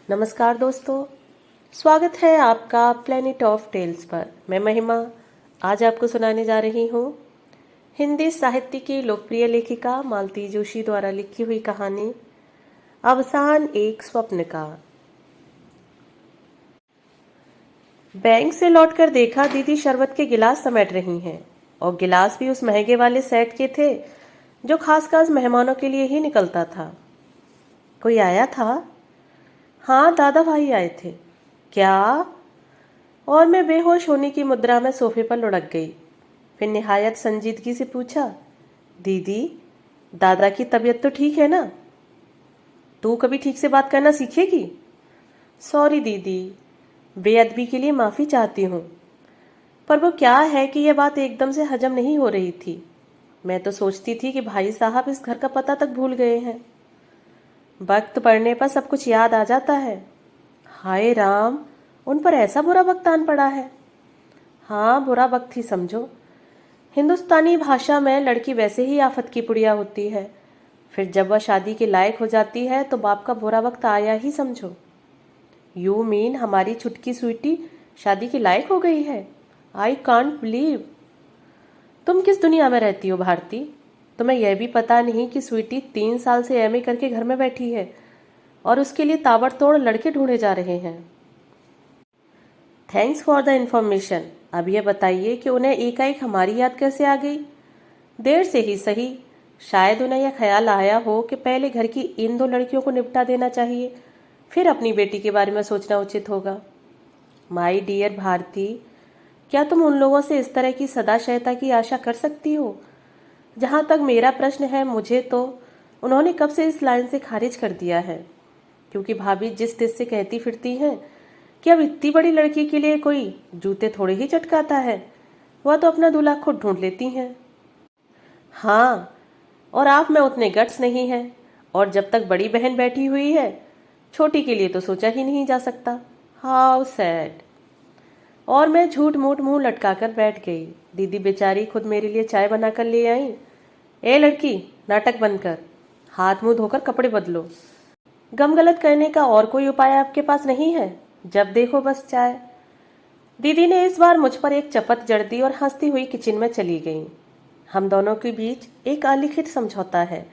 नमस्कार दोस्तों, स्वागत है आपका प्लेनेट ऑफ टेल्स पर। मैं महिमा आज आपको सुनाने जा रही हूँ हिंदी साहित्य की लोकप्रिय लेखिका मालती जोशी द्वारा लिखी हुई कहानी अवसान एक स्वप्न का। बैंक से लौटकर देखा दीदी शरबत के गिलास समेट रही हैं और गिलास भी उस महंगे वाले सेट के थे जो खास खास मेहमानों के लिए ही निकलता था। कोई आया था? हाँ, दादा भाई आए थे। क्या? और मैं बेहोश होने की मुद्रा में सोफे पर लुढ़क गई। फिर निहायत संजीदगी से पूछा, दीदी, दादा की तबीयत तो ठीक है ना? तू कभी ठीक से बात करना सीखेगी? सॉरी दीदी, बेअदबी के लिए माफ़ी चाहती हूँ। पर वो क्या है कि यह बात एकदम से हजम नहीं हो रही थी। मैं तो सोचती थी कि भाई साहब इस घर का पता तक भूल गए हैं। वक्त पड़ने पर सब कुछ याद आ जाता है। हाय राम, उन पर ऐसा बुरा वक्त आन पड़ा है। हाँ, बुरा वक्त ही समझो। हिंदुस्तानी भाषा में लड़की वैसे ही आफत की पुड़िया होती है। फिर जब वह शादी के लायक हो जाती है तो बाप का बुरा वक्त आया ही समझो। यू मीन हमारी छुटकी स्वीटी शादी के लायक हो गई है? I can't believe. तुम किस दुनिया में रहती हो भारती? तुम्हें यह भी पता नहीं कि स्वीटी 3 साल से एमए करके घर में बैठी है और उसके लिए ताबड़तोड़ लड़के ढूंढे जा रहे हैं। Thanks for the information. अब यह बताइए कि उन्हें एकाएक हमारी याद कैसे आ गई? देर से ही सही, शायद उन्हें यह ख्याल आया हो कि पहले घर की इन 2 लड़कियों को निपटा देना चाहिए, फिर अपनी बेटी के बारे में सोचना उचित होगा। माई डियर भारती, क्या तुम उन लोगों से इस तरह की सदाशयता की आशा कर सकती हो? जहाँ तक मेरा प्रश्न है, मुझे तो उन्होंने कब से इस लाइन से खारिज कर दिया है, क्योंकि भाभी जिस तिस से कहती फिरती हैं कि अब इतनी बड़ी लड़की के लिए कोई जूते थोड़े ही चटकाता है, वह तो अपना दूल्हा खुद ढूंढ लेती हैं। हाँ, और आप में उतने गट्स नहीं हैं, और जब तक बड़ी बहन बैठी हुई है, छोटी के लिए तो सोचा ही नहीं जा सकता। How sad. और मैं झूठ मूठ मुंह लटकाकर बैठ गई। दीदी बेचारी खुद मेरे लिए चाय बनाकर ले आई। ए लड़की, नाटक बंद कर, हाथ मुंह धोकर कपड़े बदलो। गम गलत करने का और कोई उपाय आपके पास नहीं है? जब देखो बस चाय। दीदी ने इस बार मुझ पर एक चपत जड़ दी और हंसती हुई किचन में चली गई। हम दोनों के बीच एक अलिखित समझौता है।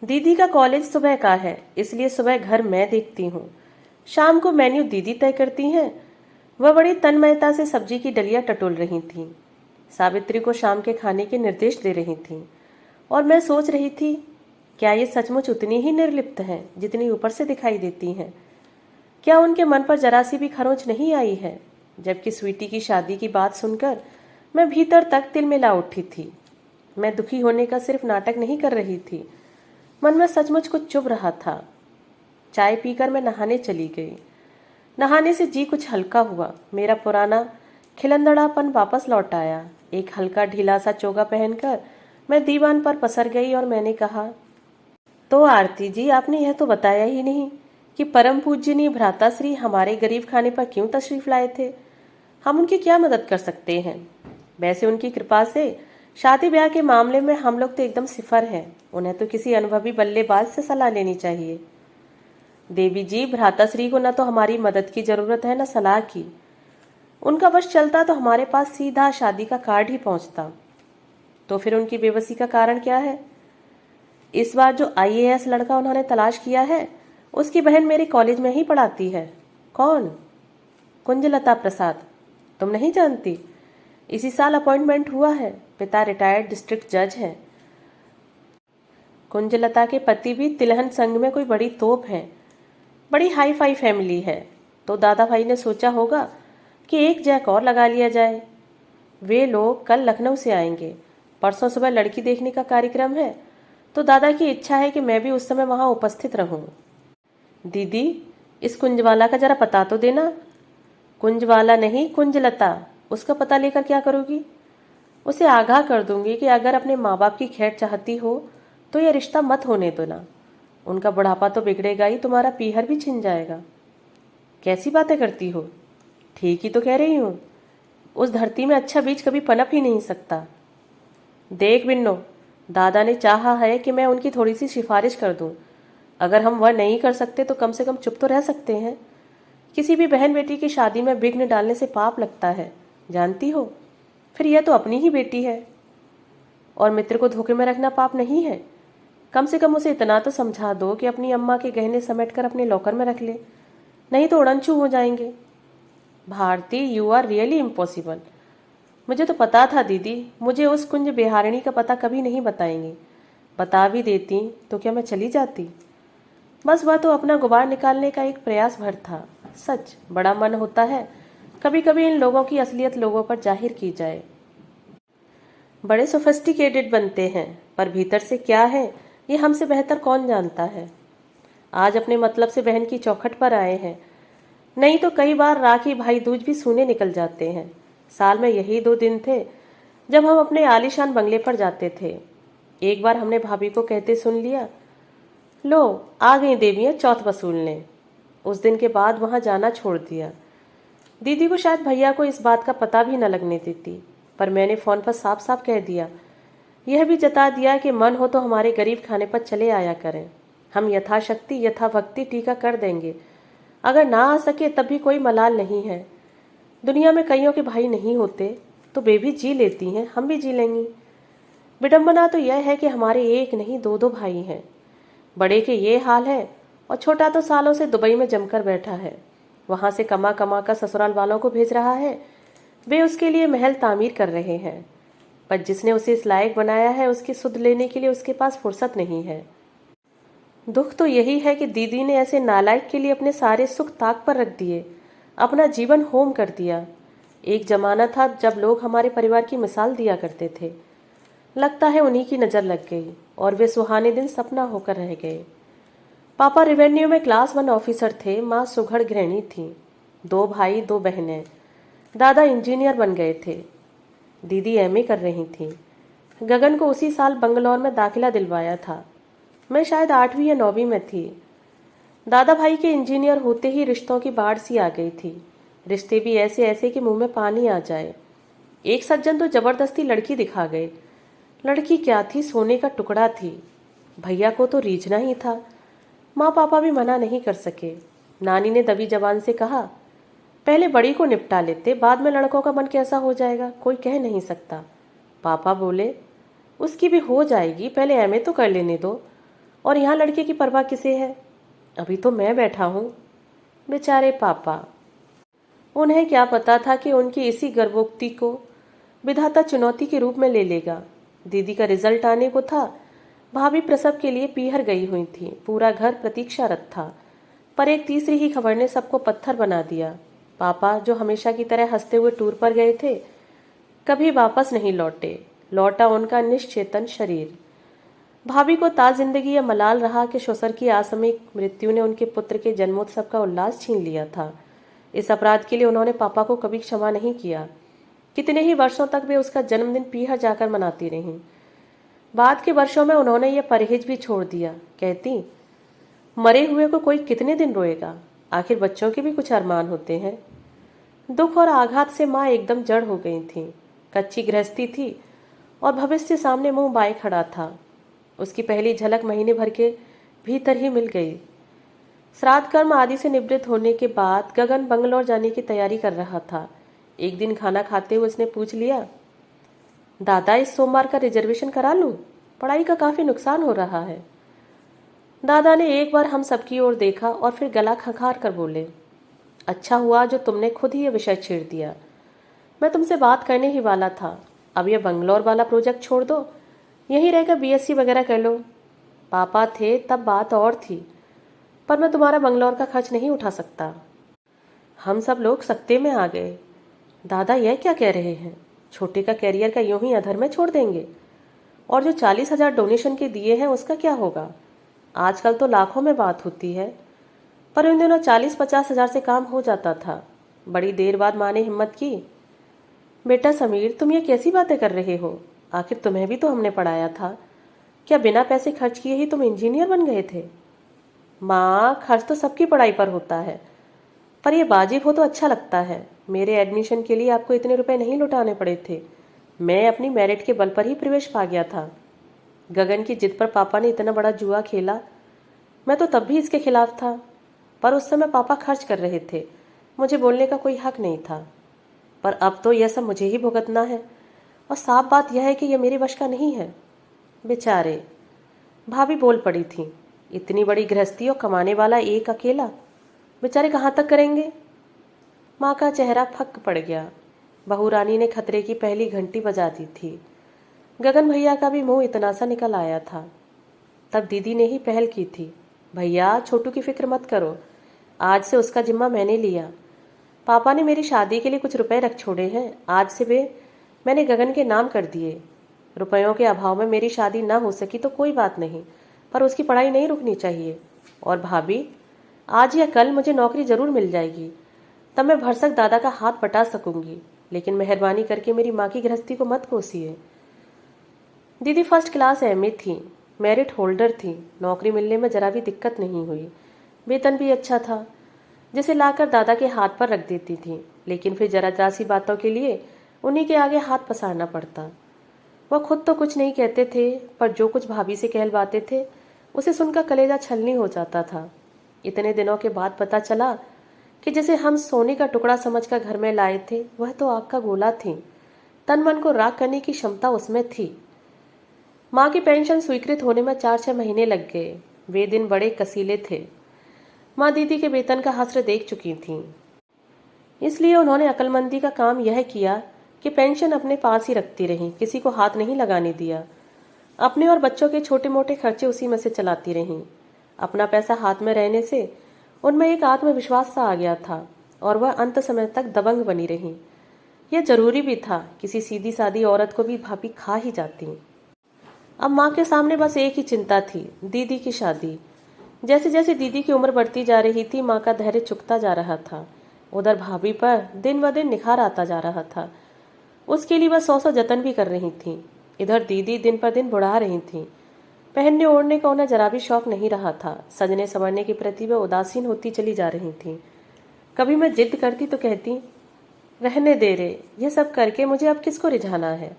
दीदी का कॉलेज सुबह का है, इसलिए सुबह घर मैं देखती हूँ। शाम को मेन्यू दीदी तय करती हैं। वह बड़ी तन्मयता से सब्जी की डलियां टटोल रही थीं। सावित्री को शाम के खाने के निर्देश दे रही थीं और मैं सोच रही थी, क्या ये सचमुच उतनी ही निर्लिप्त हैं जितनी ऊपर से दिखाई देती हैं? क्या उनके मन पर जरा सी भी खरोंच नहीं आई है? जबकि स्वीटी की शादी की बात सुनकर मैं भीतर तक तिलमिला उठी थी। मैं दुखी होने का सिर्फ नाटक नहीं कर रही थी, मन में सचमुच कुछ चुभ रहा था। चाय पीकर मैं नहाने चली गई। नहाने से जी कुछ हल्का हुआ। मेरा पुराना खिलंदड़ापन वापस लौट आया। एक हल्का ढीला सा चोगा पहनकर मैं दीवान पर पसर गई और मैंने कहा, तो आरती जी, आपने यह तो बताया ही नहीं कि परम पूज्यनीय भ्राताश्री हमारे गरीब खाने पर क्यों तशरीफ लाए थे। हम उनकी क्या मदद कर सकते हैं? वैसे उनकी कृपा से शादी ब्याह के मामले में हम लोग तो एकदम सिफर हैं। उन्हें तो किसी अनुभवी बल्लेबाज से सलाह लेनी चाहिए। देवी जी, भ्राताश्री को न तो हमारी मदद की जरूरत है न सलाह की। उनका वश चलता तो हमारे पास सीधा शादी का कार्ड ही पहुंचता। तो फिर उनकी बेबसी का कारण क्या है? इस बार जो आईएएस लड़का उन्होंने तलाश किया है, उसकी बहन मेरे कॉलेज में ही पढ़ाती है। कौन? कुंजलता प्रसाद। तुम नहीं जानती? इसी साल अपॉइंटमेंट हुआ है। पिता रिटायर्ड डिस्ट्रिक्ट जज हैं। कुंजलता के पति भी तिलहन संघ में कोई बड़ी तोप है। बड़ी हाई फाई फैमिली है। तो दादा भाई ने सोचा होगा कि एक जैक और लगा लिया जाए। वे लोग कल लखनऊ से आएंगे। परसों सुबह लड़की देखने का कार्यक्रम है, तो दादा की इच्छा है कि मैं भी उस समय वहां उपस्थित रहूं। दीदी, इस कुंजवाला का जरा पता तो देना। कुंजवाला नहीं, कुंजलता। उसका पता लेकर क्या करोगी? उसे आगाह कर दूंगी कि अगर अपने माँ बाप की खैर चाहती हो तो यह रिश्ता मत होने देना। उनका बुढ़ापा तो बिगड़ेगा ही, तुम्हारा पीहर भी छिन जाएगा। कैसी बातें करती हो? ठीक ही तो कह रही हूँ। उस धरती में अच्छा बीज कभी पनप ही नहीं सकता। देख बिन्नो, दादा ने चाहा है कि मैं उनकी थोड़ी सी सिफारिश कर दूं, अगर हम वह नहीं कर सकते तो कम से कम चुप तो रह सकते हैं। किसी भी बहन बेटी की शादी में विघ्न डालने से पाप लगता है, जानती हो। फिर यह तो अपनी ही बेटी है। और मित्र को धोखे में रखना पाप नहीं है। कम से कम उसे इतना तो समझा दो कि अपनी अम्मा के गहने समेट कर अपने लॉकर में रख ले, नहीं तो उड़नछू हो जाएंगे। Bharti, you are really impossible. मुझे तो पता था दीदी, मुझे उस कुंज बिहारिणी का पता कभी नहीं बताएंगी। बता भी देती तो क्या मैं चली जाती। बस वह तो अपना गुबार निकालने का एक प्रयास भर था। सच बड़ा मन होता है कभी कभी इन लोगों की असलियत लोगों पर जाहिर की जाए। बड़े सोफिस्टिकेटेड बनते हैं, पर भीतर से क्या है ये हमसे बेहतर कौन जानता है। आज अपने मतलब से बहन की चौखट पर आए हैं, नहीं तो कई बार राखी भाई दूज भी सूने निकल जाते हैं। साल में यही 2 दिन थे जब हम अपने आलीशान बंगले पर जाते थे। एक बार हमने भाभी को कहते सुन लिया, लो आ गई देवियाँ चौथ वसूलने। उस दिन के बाद वहां जाना छोड़ दिया। दीदी को शायद भैया को इस बात का पता भी न लगने देती, पर मैंने फोन पर साफ साफ कह दिया। यह भी जता दिया कि मन हो तो हमारे गरीब खाने पर चले आया करें। हम यथाशक्ति यथाभक्ति टीका कर देंगे। अगर ना आ सके तब भी कोई मलाल नहीं है। दुनिया में कईयों के भाई नहीं होते तो वे भी जी लेती हैं, हम भी जी लेंगी। विडंबना तो यह है कि हमारे एक नहीं दो दो भाई हैं। बड़े के ये हाल है और छोटा तो सालों से दुबई में जमकर बैठा है। वहां से कमा कमा कर ससुराल वालों को भेज रहा है। वे उसके लिए महल तामीर कर रहे हैं, पर जिसने उसे इस लायक बनाया है उसकी सुध लेने के लिए उसके पास फुर्सत नहीं है। दुख तो यही है कि दीदी ने ऐसे नालायक के लिए अपने सारे सुख ताक पर रख दिए, अपना जीवन होम कर दिया। एक जमाना था जब लोग हमारे परिवार की मिसाल दिया करते थे। लगता है उन्हीं की नज़र लग गई और वे सुहाने दिन सपना होकर रह गए। पापा रेवेन्यू में क्लास 1 ऑफिसर थे, माँ सुघड़ गृहिणी थी। 2 भाई 2 बहनें। दादा इंजीनियर बन गए थे। दीदी एमए कर रही थी। गगन को उसी साल बंगलौर में दाखिला दिलवाया था। मैं शायद 8वीं या 9वीं में थी। दादा भाई के इंजीनियर होते ही रिश्तों की बाढ़ सी आ गई थी। रिश्ते भी ऐसे ऐसे कि मुंह में पानी आ जाए। एक सज्जन तो जबरदस्ती लड़की दिखा गए। लड़की क्या थी, सोने का टुकड़ा थी। भैया को तो रीझना ही था। माँ पापा भी मना नहीं कर सके। नानी ने दबी जबान से कहा, पहले बड़ी को निपटा लेते, बाद में लड़कों का मन कैसा हो जाएगा कोई कह नहीं सकता। पापा बोले, उसकी भी हो जाएगी, पहले एमए तो कर लेने दो। और यहाँ लड़के की परवाह किसे है, अभी तो मैं बैठा हूँ। बेचारे पापा, उन्हें क्या पता था कि उनकी इसी गर्भोक्ति को विधाता चुनौती के रूप में ले लेगा। दीदी का रिजल्ट आने को था। भाभी प्रसव के लिए पीहर गई हुई थी। पूरा घर प्रतीक्षारत था, पर एक तीसरी ही खबर ने सबको पत्थर बना दिया। पापा जो हमेशा की तरह हंसते हुए टूर पर गए थे, कभी वापस नहीं लौटे। लौटा उनका निश्चेतन शरीर। भाभी को ताजिंदगी यह मलाल रहा कि ससुर की आकस्मिक मृत्यु ने उनके पुत्र के जन्मोत्सव का उल्लास छीन लिया था। इस अपराध के लिए उन्होंने पापा को कभी क्षमा नहीं किया। कितने ही वर्षों तक वे उसका जन्मदिन पीहर जाकर मनाती रहीं। बाद के वर्षों में उन्होंने यह परहेज भी छोड़ दिया। कहती, मरे हुए को कोई कितने दिन रोएगा, आखिर बच्चों के भी कुछ अरमान होते हैं। दुख और आघात से माँ एकदम जड़ हो गई थी। कच्ची गृहस्थी थी और भविष्य सामने मुंह बाए खड़ा था। उसकी पहली झलक महीने भर के भीतर ही मिल गई। श्राद्ध कर्म आदि से निवृत्त होने के बाद गगन बंगलौर जाने की तैयारी कर रहा था। एक दिन खाना खाते हुए उसने पूछ लिया, दादा इस सोमवार का रिजर्वेशन करा लूं, पढ़ाई का काफी नुकसान हो रहा है। दादा ने एक बार हम सबकी ओर देखा और फिर गला खंखार कर बोले, अच्छा हुआ जो तुमने खुद ही यह विषय छेड़ दिया। मैं तुमसे बात करने ही वाला था। अब यह बंगलौर वाला प्रोजेक्ट छोड़ दो, यहीं रहकर बीएससी वगैरह कर लो। पापा थे तब बात और थी, पर मैं तुम्हारा बंगलौर का खर्च नहीं उठा सकता। हम सब लोग सकते में आ गए। दादा यह क्या कह रहे हैं, छोटे का कैरियर का यूं ही अधर में छोड़ देंगे? और जो 40,000 डोनेशन के दिए हैं उसका क्या होगा? आजकल तो लाखों में बात होती है, पर उन दिनों 40-50 हजार से काम हो जाता था। बड़ी देर बाद माँ ने हिम्मत की, बेटा समीर तुम ये कैसी बातें कर रहे हो, आखिर तुम्हें भी तो हमने पढ़ाया था। क्या बिना पैसे खर्च किए ही तुम इंजीनियर बन गए थे? माँ खर्च तो सबकी पढ़ाई पर होता है, पर यह वाजिब हो तो अच्छा लगता है। मेरे एडमिशन के लिए आपको इतने रुपए नहीं लुटाने पड़े थे। मैं अपनी मेरिट के बल पर ही प्रवेश पा गया था। गगन की जिद पर पापा ने इतना बड़ा जुआ खेला। मैं तो तब भी इसके खिलाफ था, पर उस समय पापा खर्च कर रहे थे, मुझे बोलने का कोई हक नहीं था। पर अब तो यह सब मुझे ही भुगतना है, और साफ बात यह है कि यह मेरे वश का नहीं है। बेचारे, भाभी बोल पड़ी थी, इतनी बड़ी गृहस्थी और कमाने वाला एक अकेला, बेचारे कहाँ तक करेंगे। माँ का चेहरा फक पड़ गया। बहू रानी ने खतरे की पहली घंटी बजा दी थी। गगन भैया का भी मुंह इतना सा निकल आया था। तब दीदी ने ही पहल की थी, भैया छोटू की फिक्र मत करो, आज से उसका जिम्मा मैंने लिया। पापा ने मेरी शादी के लिए कुछ रुपए रख छोड़े हैं, आज से वे मैंने गगन के नाम कर दिए। रुपयों के अभाव में मेरी शादी ना हो सकी तो कोई बात नहीं, पर उसकी पढ़ाई नहीं रुकनी चाहिए। और भाभी, आज या कल मुझे नौकरी जरूर मिल जाएगी, तब मैं भरसक दादा का हाथ बटा सकूंगी। लेकिन मेहरबानी करके मेरी माँ की गृहस्थी को मत कोसिए। दीदी फर्स्ट क्लास एमए थी, मेरिट होल्डर थी, नौकरी मिलने में जरा भी दिक्कत नहीं हुई। वेतन भी अच्छा था, जिसे लाकर दादा के हाथ पर रख देती थी, लेकिन फिर जरा जरा सी बातों के लिए उन्हीं के आगे हाथ पसारना पड़ता। वह खुद तो कुछ नहीं कहते थे, पर जो कुछ भाभी से कहलवाते थे उसे सुनकर कलेजा छलनी हो जाता था। इतने दिनों के बाद पता चला कि जिसे हम सोने का टुकड़ा समझकर घर में लाए थे वह तो आग का गोला थी। तन मन को राख करने की क्षमता उसमें थी। माँ की पेंशन स्वीकृत होने में 4-6 महीने लग गए। वे दिन बड़े कसीले थे। माँ दीदी के वेतन का हस्र देख चुकी थीं, इसलिए उन्होंने अक्लमंदी का काम यह किया कि पेंशन अपने पास ही रखती रहीं, किसी को हाथ नहीं लगाने दिया। अपने और बच्चों के छोटे मोटे खर्चे उसी में से चलाती रहीं। अपना पैसा हाथ में रहने से उनमें एक आत्मविश्वास सा आ गया था, और वह अंत समय तक दबंग बनी रहीं। यह जरूरी भी था, किसी सीधी सादी औरत को भी भाभी खा ही जाती। अब माँ के सामने बस एक ही चिंता थी, दीदी की शादी। जैसे जैसे दीदी की उम्र बढ़ती जा रही थी, माँ का धैर्य चुकता जा रहा था। उधर भाभी पर दिन ब दिन निखार आता जा रहा था। उसके लिए वह 100 जतन भी कर रही थी। इधर दीदी दिन पर दिन बुढ़ा रही थी। पहनने ओढ़ने का उन्हें जरा भी शौक नहीं रहा था। सजने संवरने के प्रति वह उदासीन होती चली जा रही थी। कभी मैं जिद करती तो कहती, रहने दे रे, ये सब करके मुझे अब किसको रिझाना है।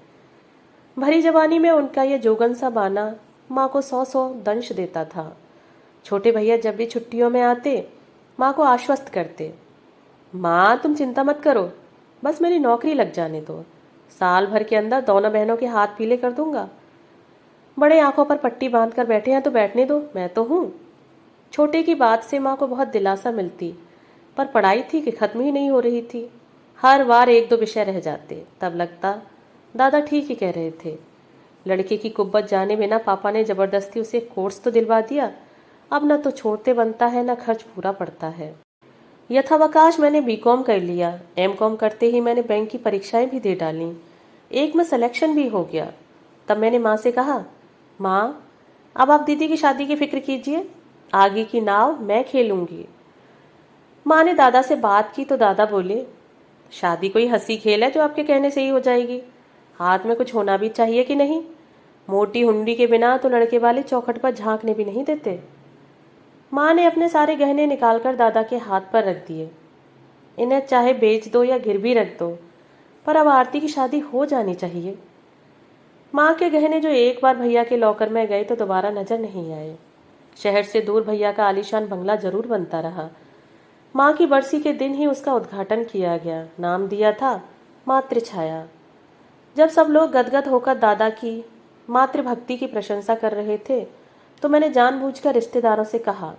भरी जवानी में उनका यह जोगन सा बाना माँ को 100 दंश देता था। छोटे भैया जब भी छुट्टियों में आते माँ को आश्वस्त करते, माँ तुम चिंता मत करो, बस मेरी नौकरी लग जाने दो, साल भर के अंदर दोनों बहनों के हाथ पीले कर दूंगा। बड़े आंखों पर पट्टी बांध कर बैठे हैं तो बैठने दो, मैं तो हूँ। छोटे की बात से माँ को बहुत दिलासा मिलती, पर पढ़ाई थी कि खत्म ही नहीं हो रही थी। हर बार 1-2 विषय रह जाते, तब लगता दादा ठीक ही कह रहे थे। लड़के की कुब्बत जाने बिना पापा ने जबरदस्ती उसे कोर्स तो दिलवा दिया। अब न तो छोड़ते बनता है, न खर्च पूरा पड़ता है। यथावकाश मैंने बीकॉम कर लिया। एमकॉम करते ही मैंने बैंक की परीक्षाएं भी दे डाली। एक में सिलेक्शन भी हो गया। तब मैंने माँ से कहा, माँ अब आप दीदी की शादी की फिक्र कीजिए, आगे की नाव मैं खेलूंगी। माँ ने दादा से बात की तो दादा बोले, शादी कोई हंसी खेल है जो आपके कहने से ही हो जाएगी, हाथ में कुछ होना भी चाहिए कि नहीं। मोटी हुंडी के बिना तो लड़के वाले चौखट पर झांकने भी नहीं देते। माँ ने अपने सारे गहने निकालकर दादा के हाथ पर रख दिए। इन्हें चाहे बेच दो या गिरवी रख दो, पर अब आरती की शादी हो जानी चाहिए। माँ के गहने जो एक बार भैया के लॉकर में गए तो दोबारा नजर नहीं आए। शहर से दूर भैया का आलीशान बंगला जरूर बनता रहा। माँ की बरसी के दिन ही उसका उद्घाटन किया गया। नाम दिया था मातृछाया। जब सब लोग गदगद होकर दादा की मातृभक्ति की प्रशंसा कर रहे थे तो मैंने जानबूझकर रिश्तेदारों से कहा,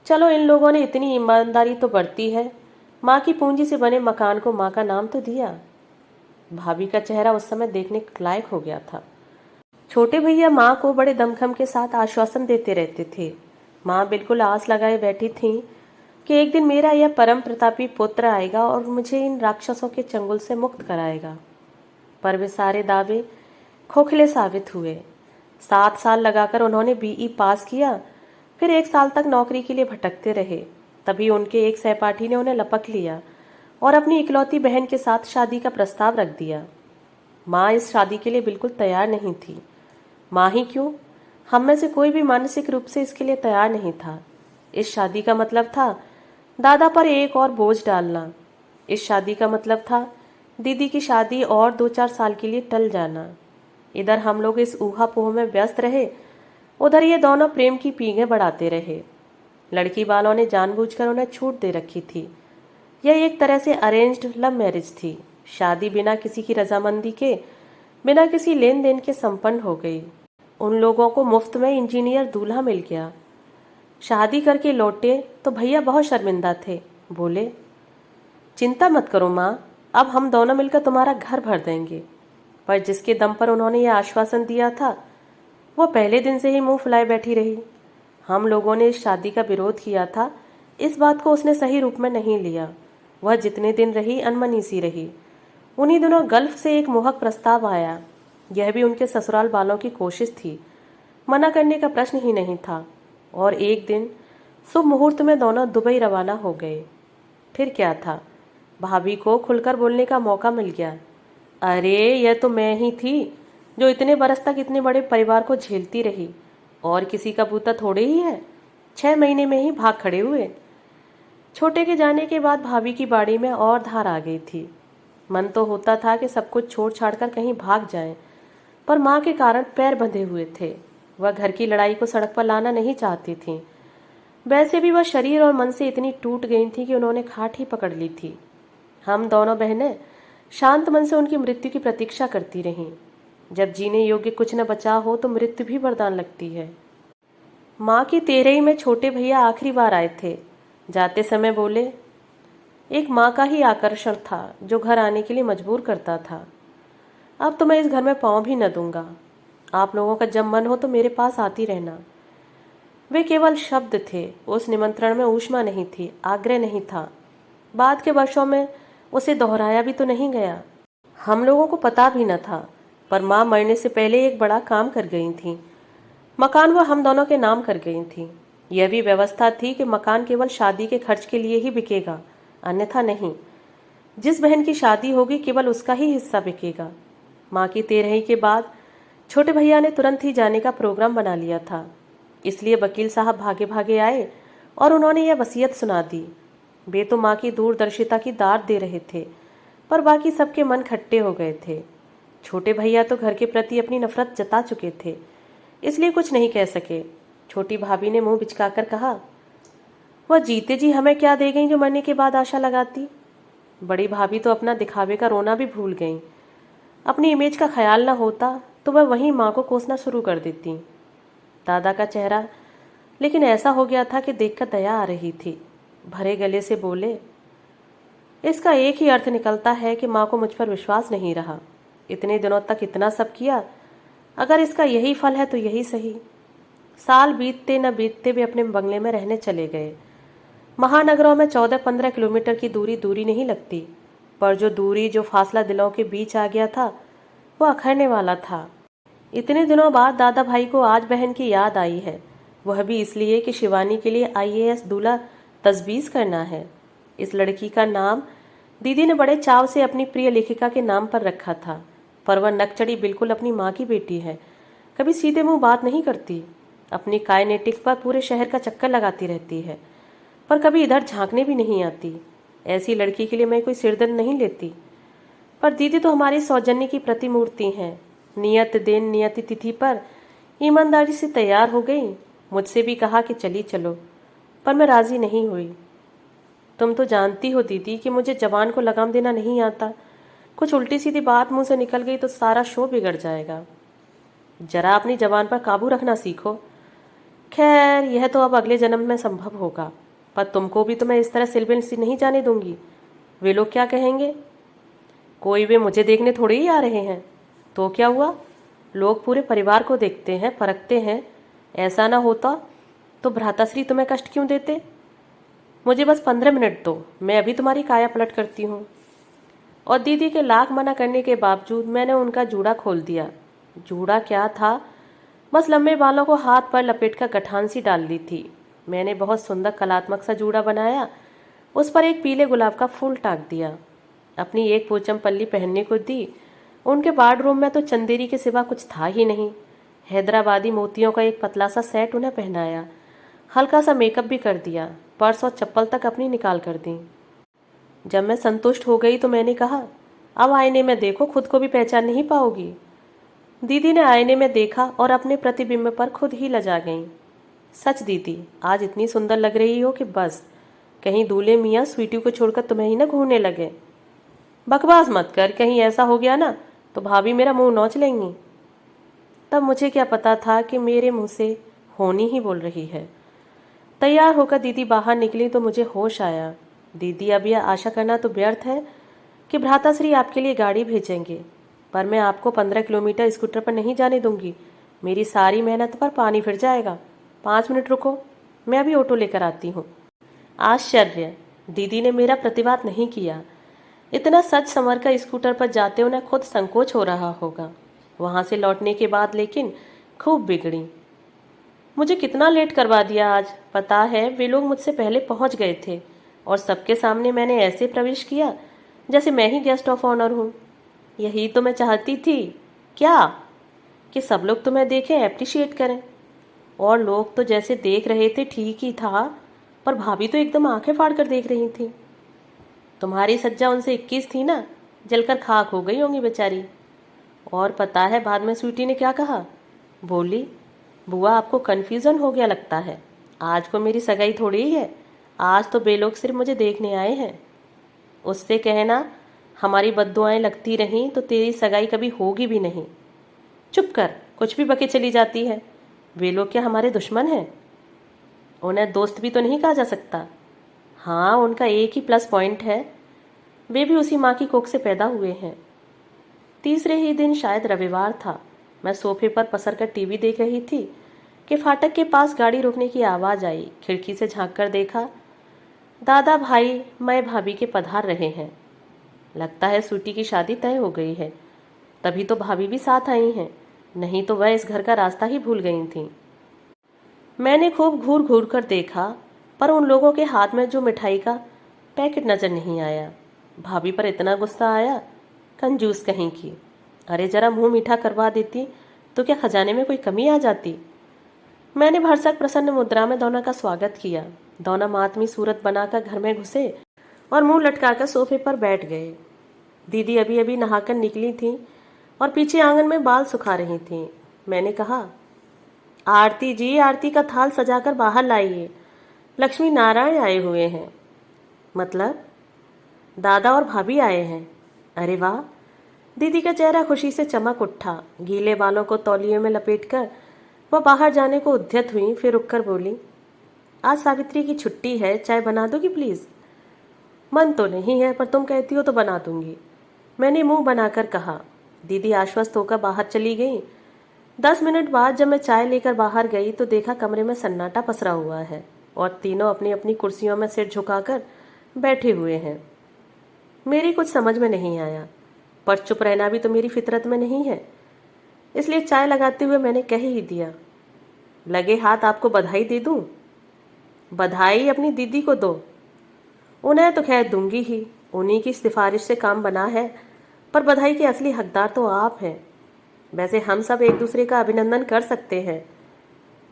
चलो इन लोगों ने इतनी ईमानदारी तो बरती है, माँ की पूंजी से बने मकान को माँ का नाम तो दिया। भाभी का चेहरा उस समय देखने लायक हो गया था। छोटे भैया माँ को बड़े दमखम के साथ आश्वासन देते रहते थे। माँ बिल्कुल आस लगाए बैठी थी कि एक दिन मेरा यह परम प्रतापी पुत्र आएगा और मुझे इन राक्षसों के चंगुल से मुक्त कराएगा। पर वे सारे दावे खोखले साबित हुए। 7 साल लगाकर उन्होंने बीई पास किया, फिर 1 साल तक नौकरी के लिए भटकते रहे। तभी उनके एक सहपाठी ने उन्हें लपक लिया और अपनी इकलौती बहन के साथ शादी का प्रस्ताव रख दिया। माँ इस शादी के लिए बिल्कुल तैयार नहीं थी। माँ ही क्यों, हम में से कोई भी मानसिक रूप से इसके लिए तैयार नहीं था। इस शादी का मतलब था दादा पर एक और बोझ डालना। इस शादी का मतलब था दीदी की शादी और 2-4 साल के लिए टल जाना। इधर हम लोग इस ऊहापोह में व्यस्त रहे, उधर ये दोनों प्रेम की पींगें बढ़ाते रहे। लड़की वालों ने जानबूझकर उन्हें छूट दे रखी थी। यह एक तरह से अरेंज्ड लव मैरिज थी। शादी बिना किसी की रजामंदी के, बिना किसी लेन देन के संपन्न हो गई। उन लोगों को मुफ्त में इंजीनियर दूल्हा मिल गया। शादी करके लौटे तो भैया बहुत शर्मिंदा थे। बोले, चिंता मत करो माँ, अब हम दोनों मिलकर तुम्हारा घर भर देंगे। पर जिसके दम पर उन्होंने यह आश्वासन दिया था, वो पहले दिन से ही मुंह फुलाए बैठी रही। हम लोगों ने इस शादी का विरोध किया था, इस बात को उसने सही रूप में नहीं लिया। वह जितने दिन रही अनमनी सी रही। उन्हीं दिनों गल्फ से एक मोहक प्रस्ताव आया। यह भी उनके ससुराल वालों की कोशिश थी, मना करने का प्रश्न ही नहीं था। और एक दिन शुभ मुहूर्त में दोनों दुबई रवाना हो गए। फिर क्या था, भाभी को खुलकर बोलने का मौका मिल गया। अरे यह तो मैं ही थी जो इतने बरस तक इतने बड़े परिवार को झेलती रही, और किसी का बूता थोड़े ही है। 6 महीने में ही भाग खड़े हुए। छोटे के जाने के बाद भाभी की बाड़ी में और धार आ गई थी। मन तो होता था कि सब कुछ छोड़ छाड़ कर कहीं भाग जाएं, पर माँ के कारण पैर बंधे हुए थे। वह घर की लड़ाई को सड़क पर लाना नहीं चाहती थी। वैसे भी वह शरीर और मन से इतनी टूट गई थी कि उन्होंने खाट ही पकड़ ली थी। हम दोनों बहनें शांत मन से उनकी मृत्यु की प्रतीक्षा करती रहीं। जब जीने योग्य कुछ न बचा हो तो मृत्यु भी वरदान लगती है। माँ की तेरहवीं में छोटे भैया आखिरी बार आए थे। जाते समय बोले, एक माँ का ही आकर्षण था जो घर आने के लिए मजबूर करता था। अब तो मैं इस घर में पाँव भी न दूंगा। आप लोगों का जब मन हो तो मेरे पास आती रहना। वे केवल शब्द थे। उस निमंत्रण में ऊष्मा नहीं थी, आग्रह नहीं था। बाद के वर्षों में उसे दोहराया भी तो नहीं गया। हम लोगों को पता भी न था, पर माँ मरने से पहले एक बड़ा काम कर गई थी। मकान वह हम दोनों के नाम कर गई थी। यह भी व्यवस्था थी कि मकान केवल शादी के खर्च के लिए ही बिकेगा, अन्यथा नहीं। जिस बहन की शादी होगी केवल उसका ही हिस्सा बिकेगा। माँ की तेरहवीं के बाद छोटे भैया ने तुरंत ही जाने का प्रोग्राम बना लिया था। इसलिए वकील साहब भागे भागे आए और उन्होंने यह वसीयत सुना दी। वे तो माँ की दूरदर्शिता की दाद दे रहे थे, पर बाकी सबके मन खट्टे हो गए थे। छोटे भैया तो घर के प्रति अपनी नफरत जता चुके थे, इसलिए कुछ नहीं कह सके। छोटी भाभी ने मुंह बिचकाकर कहा, वह जीते जी हमें क्या दे गई जो मरने के बाद आशा लगाती। बड़ी भाभी तो अपना दिखावे का रोना भी भूल गई। अपनी इमेज का ख्याल न होता तो वह वहीं माँ को कोसना शुरू कर देती। दादा का चेहरा लेकिन ऐसा हो गया था कि देखकर दया आ रही थी। भरे गले से बोले, इसका एक ही अर्थ निकलता है कि माँ को मुझ पर विश्वास नहीं रहा। इतने दिनों तक इतना सब किया, अगर इसका यही फल है तो यही सही। साल बीतते न बीतते वे अपने बंगले में रहने चले गए। महानगरों में 14-15 किलोमीटर की दूरी नहीं लगती, पर जो फासला दिलों के बीच आ गया था वो अखरने वाला था। इतने दिनों बाद दादा भाई को आज बहन की याद आई है, वह भी इसलिए कि शिवानी के लिए IAS दूल्हा तजवीज़ करना है। इस लड़की का नाम दीदी ने बड़े चाव से अपनी प्रिय लेखिका के नाम पर रखा था, पर वह नकचड़ी बिल्कुल अपनी माँ की बेटी है। कभी सीधे मुंह बात नहीं करती, अपनी काइनेटिक पर पूरे शहर का चक्कर लगाती रहती है, पर कभी इधर झांकने भी नहीं आती। ऐसी लड़की के लिए मैं कोई सिरदर्द नहीं लेती। पर दीदी तो हमारी सौजन्य की प्रतिमूर्ति हैं। नियत दिन नियति तिथि पर ईमानदारी से तैयार हो गई। मुझसे भी कहा कि चली चलो, पर मैं राजी नहीं हुई। तुम तो जानती हो दीदी कि मुझे जबान को लगाम देना नहीं आता। कुछ उल्टी सीधी बात मुंह से निकल गई तो सारा शो बिगड़ जाएगा। जरा अपनी जबान पर काबू रखना सीखो। खैर, यह तो अब अगले जन्म में संभव होगा, पर तुमको भी तो मैं इस तरह सिलबिल सी नहीं जाने दूंगी। वे लोग क्या कहेंगे? कोई वे मुझे देखने थोड़े ही आ रहे हैं। तो क्या हुआ, लोग पूरे परिवार को देखते हैं, परखते हैं। ऐसा ना होता तो भ्राताश्री तुम्हें कष्ट क्यों देते? मुझे बस 15 मिनट दो, मैं अभी तुम्हारी काया पलट करती हूँ। और दीदी के लाख मना करने के बावजूद मैंने उनका जूड़ा खोल दिया। जूड़ा क्या था, बस लंबे बालों को हाथ पर लपेट कर गठान सी डाल ली थी। मैंने बहुत सुंदर कलात्मक सा जूड़ा बनाया, उस पर एक पीले गुलाब का फूल टाक दिया। अपनी एक पोचम पल्ली पहनने को दी। उनके वार्डरूम में तो चंदेरी के सिवा कुछ था ही नहीं। हैदराबादी मोतियों का एक पतला सा सेट उन्हें पहनाया। हल्का सा मेकअप भी कर दिया। पर्स और चप्पल तक अपनी निकाल कर दी। जब मैं संतुष्ट हो गई तो मैंने कहा, अब आईने में देखो, खुद को भी पहचान नहीं पाओगी। दीदी ने आईने में देखा और अपने प्रतिबिंब पर खुद ही लजा गईं। सच दीदी, आज इतनी सुंदर लग रही हो कि बस कहीं दूल्हे मियाँ स्वीटी को छोड़कर तुम्हें ही ना घूरने लगे। बकवास मत कर, कहीं ऐसा हो गया ना तो भाभी मेरा मुंह नोच लेंगी। तब मुझे क्या पता था कि मेरे मुंह से होनी ही बोल रही है। तैयार होकर दीदी बाहर निकली तो मुझे होश आया। दीदी, अब यह आशा करना तो व्यर्थ है कि भ्राताश्री आपके लिए गाड़ी भेजेंगे, पर मैं आपको 15 किलोमीटर स्कूटर पर नहीं जाने दूंगी। मेरी सारी मेहनत पर पानी फिर जाएगा। 5 मिनट रुको, मैं अभी ऑटो लेकर आती हूँ। आश्चर्य, दीदी ने मेरा प्रतिवाद नहीं किया। इतना सच संवर कर स्कूटर पर जाते उन्हें खुद संकोच हो रहा होगा। वहां से लौटने के बाद लेकिन खूब बिगड़ी। मुझे कितना लेट करवा दिया आज। पता है, वे लोग मुझसे पहले पहुंच गए थे और सबके सामने मैंने ऐसे प्रवेश किया जैसे मैं ही गेस्ट ऑफ ऑनर हूँ। यही तो मैं चाहती थी, क्या कि सब लोग तुम्हें देखें, एप्रिशिएट करें। और लोग तो जैसे देख रहे थे ठीक ही था, पर भाभी तो एकदम आंखें फाड़ कर देख रही थी। तुम्हारी सज्जा उनसे 21 थी ना, जलकर खाक हो गई होंगी बेचारी। और पता है बाद में स्वीटी ने क्या कहा? बोली, बुआ आपको कन्फ्यूजन हो गया लगता है। आज को मेरी सगाई थोड़ी ही है, आज तो वे लोग सिर्फ मुझे देखने आए हैं। उससे कहना हमारी बद्दुआएं लगती रहीं तो तेरी सगाई कभी होगी भी नहीं। चुप कर, कुछ भी बके चली जाती है। वे लोग क्या हमारे दुश्मन हैं? उन्हें दोस्त भी तो नहीं कहा जा सकता। हाँ, उनका एक ही प्लस पॉइंट है, वे भी उसी माँ की कोख से पैदा हुए हैं। तीसरे ही दिन, शायद रविवार था, मैं सोफे पर पसर कर टीवी देख रही थी कि फाटक के पास गाड़ी रुकने की आवाज़ आई। खिड़की से झांक कर देखा, दादा, भाई, मैं, भाभी के पधार रहे हैं। लगता है स्वीटी की शादी तय हो गई है, तभी तो भाभी भी साथ आई हैं, नहीं तो वह इस घर का रास्ता ही भूल गई थी। मैंने खूब घूर घूर कर देखा, पर उन लोगों के हाथ में जो मिठाई का पैकेट नजर नहीं आया। भाभी पर इतना गुस्सा आया, कंजूस कहीं की। अरे जरा मुंह मीठा करवा देती तो क्या खजाने में कोई कमी आ जाती। मैंने भरसक प्रसन्न मुद्रा में दोनों का स्वागत किया। दोनों मातमी सूरत बनाकर घर में घुसे और मुंह लटकाकर सोफे पर बैठ गए। दीदी अभी अभी नहाकर निकली थी और पीछे आंगन में बाल सुखा रही थी। मैंने कहा, आरती जी, आरती का थाल सजाकर बाहर लाइए, लक्ष्मी नारायण आए हुए हैं। मतलब? दादा और भाभी आए हैं। अरे वाह! दीदी का चेहरा खुशी से चमक उठा। गीले बालों को तौलिए में लपेटकर वह बाहर जाने को उद्यत हुई, फिर रुककर बोली, आज सावित्री की छुट्टी है, चाय बना दोगी प्लीज? मन तो नहीं है, पर तुम कहती हो तो बना दूंगी, मैंने मुंह बनाकर कहा। दीदी आश्वस्त होकर बाहर चली गई। 10 मिनट बाद जब मैं चाय लेकर बाहर गई तो देखा कमरे में सन्नाटा पसरा हुआ है और तीनों अपनी अपनी कुर्सियों में सिर झुकाकर बैठे हुए हैं। मेरी कुछ समझ में नहीं आया, पर चुप रहना भी तो मेरी फितरत में नहीं है, इसलिए चाय लगाते हुए मैंने कह ही दिया, लगे हाथ आपको बधाई दे दूं? बधाई अपनी दीदी को दो, उन्हें तो खैर दूंगी ही, उन्हीं की सिफारिश से काम बना है, पर बधाई के असली हकदार तो आप हैं। वैसे हम सब एक दूसरे का अभिनंदन कर सकते हैं।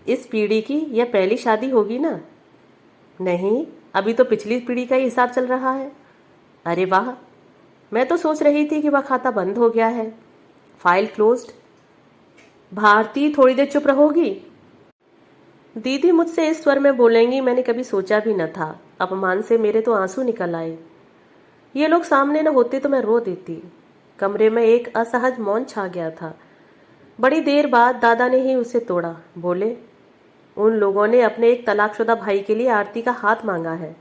इस पीढ़ी की यह पहली शादी होगी ना? नहीं, अभी तो पिछली पीढ़ी का ही हिसाब चल रहा है। अरे वाह, मैं तो सोच रही थी कि वह खाता बंद हो गया है, फाइल क्लोज्ड। भारती, थोड़ी देर चुप रहोगी? दीदी मुझसे इस स्वर में बोलेंगी मैंने कभी सोचा भी न था। अपमान से मेरे तो आंसू निकल आए। ये लोग सामने न होते तो मैं रो देती। कमरे में एक असहज मौन छा गया था। बड़ी देर बाद दादा ने ही उसे तोड़ा। बोले, उन लोगों ने अपने एक तलाकशुदा भाई के लिए आरती का हाथ मांगा है।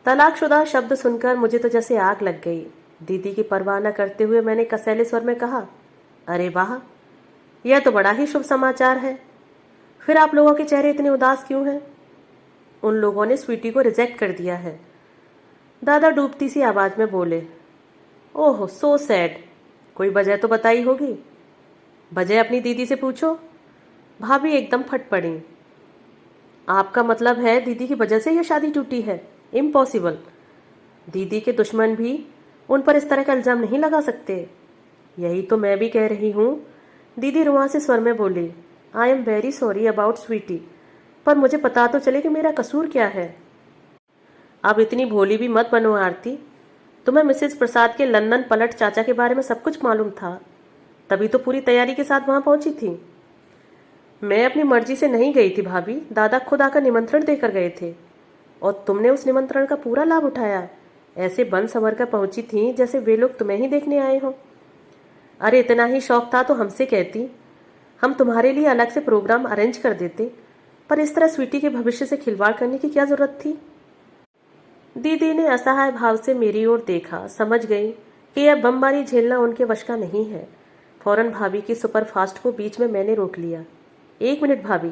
तलाकशुदा शब्द सुनकर मुझे तो जैसे आग लग गई। दीदी की परवाह न करते हुए मैंने कसैले स्वर में कहा, अरे वाह, यह तो बड़ा ही शुभ समाचार है। फिर आप लोगों के चेहरे इतने उदास क्यों हैं? उन लोगों ने स्वीटी को रिजेक्ट कर दिया है। दादा डूबती सी आवाज में बोले, ओह सो सैड। कोई वजह तो बताई होगी। वजह अपनी दीदी से पूछो। भाभी एकदम फट पड़ी। आपका मतलब है दीदी की वजह से यह शादी टूटी है? इम्पॉसिबल। दीदी के दुश्मन भी उन पर इस तरह का इल्जाम नहीं लगा सकते। यही तो मैं भी कह रही हूँ। दीदी रुआंसे स्वर में बोली, I am very sorry about Sweety, पर मुझे पता तो चले कि मेरा कसूर क्या है। अब इतनी भोली भी मत बनो आरती। तुम्हें मिसेस प्रसाद के लंदन पलट चाचा के बारे में सब कुछ मालूम था, तभी तो पूरी तैयारी के साथ वहां पहुंची थी। मैं अपनी मर्जी से नहीं गई थी भाभी, दादा खुद आकर निमंत्रण देकर गए थे और तुमने उस निमंत्रण का पूरा लाभ उठाया। ऐसे बन संवर कर पहुंची थी जैसे वे लोग तुम्हें ही देखने आए हो। अरे इतना ही शौक था तो हमसे कहती, हम तुम्हारे लिए अलग से प्रोग्राम अरेंज कर देते, पर इस तरह स्वीटी के भविष्य से खिलवाड़ करने की क्या जरूरत थी। दीदी ने असहाय भाव से मेरी ओर देखा, समझ गई कि यह बमबारी झेलना उनके वश का नहीं है। फौरन भाभी की सुपरफास्ट को बीच में मैंने रोक लिया। 1 मिनट भाभी,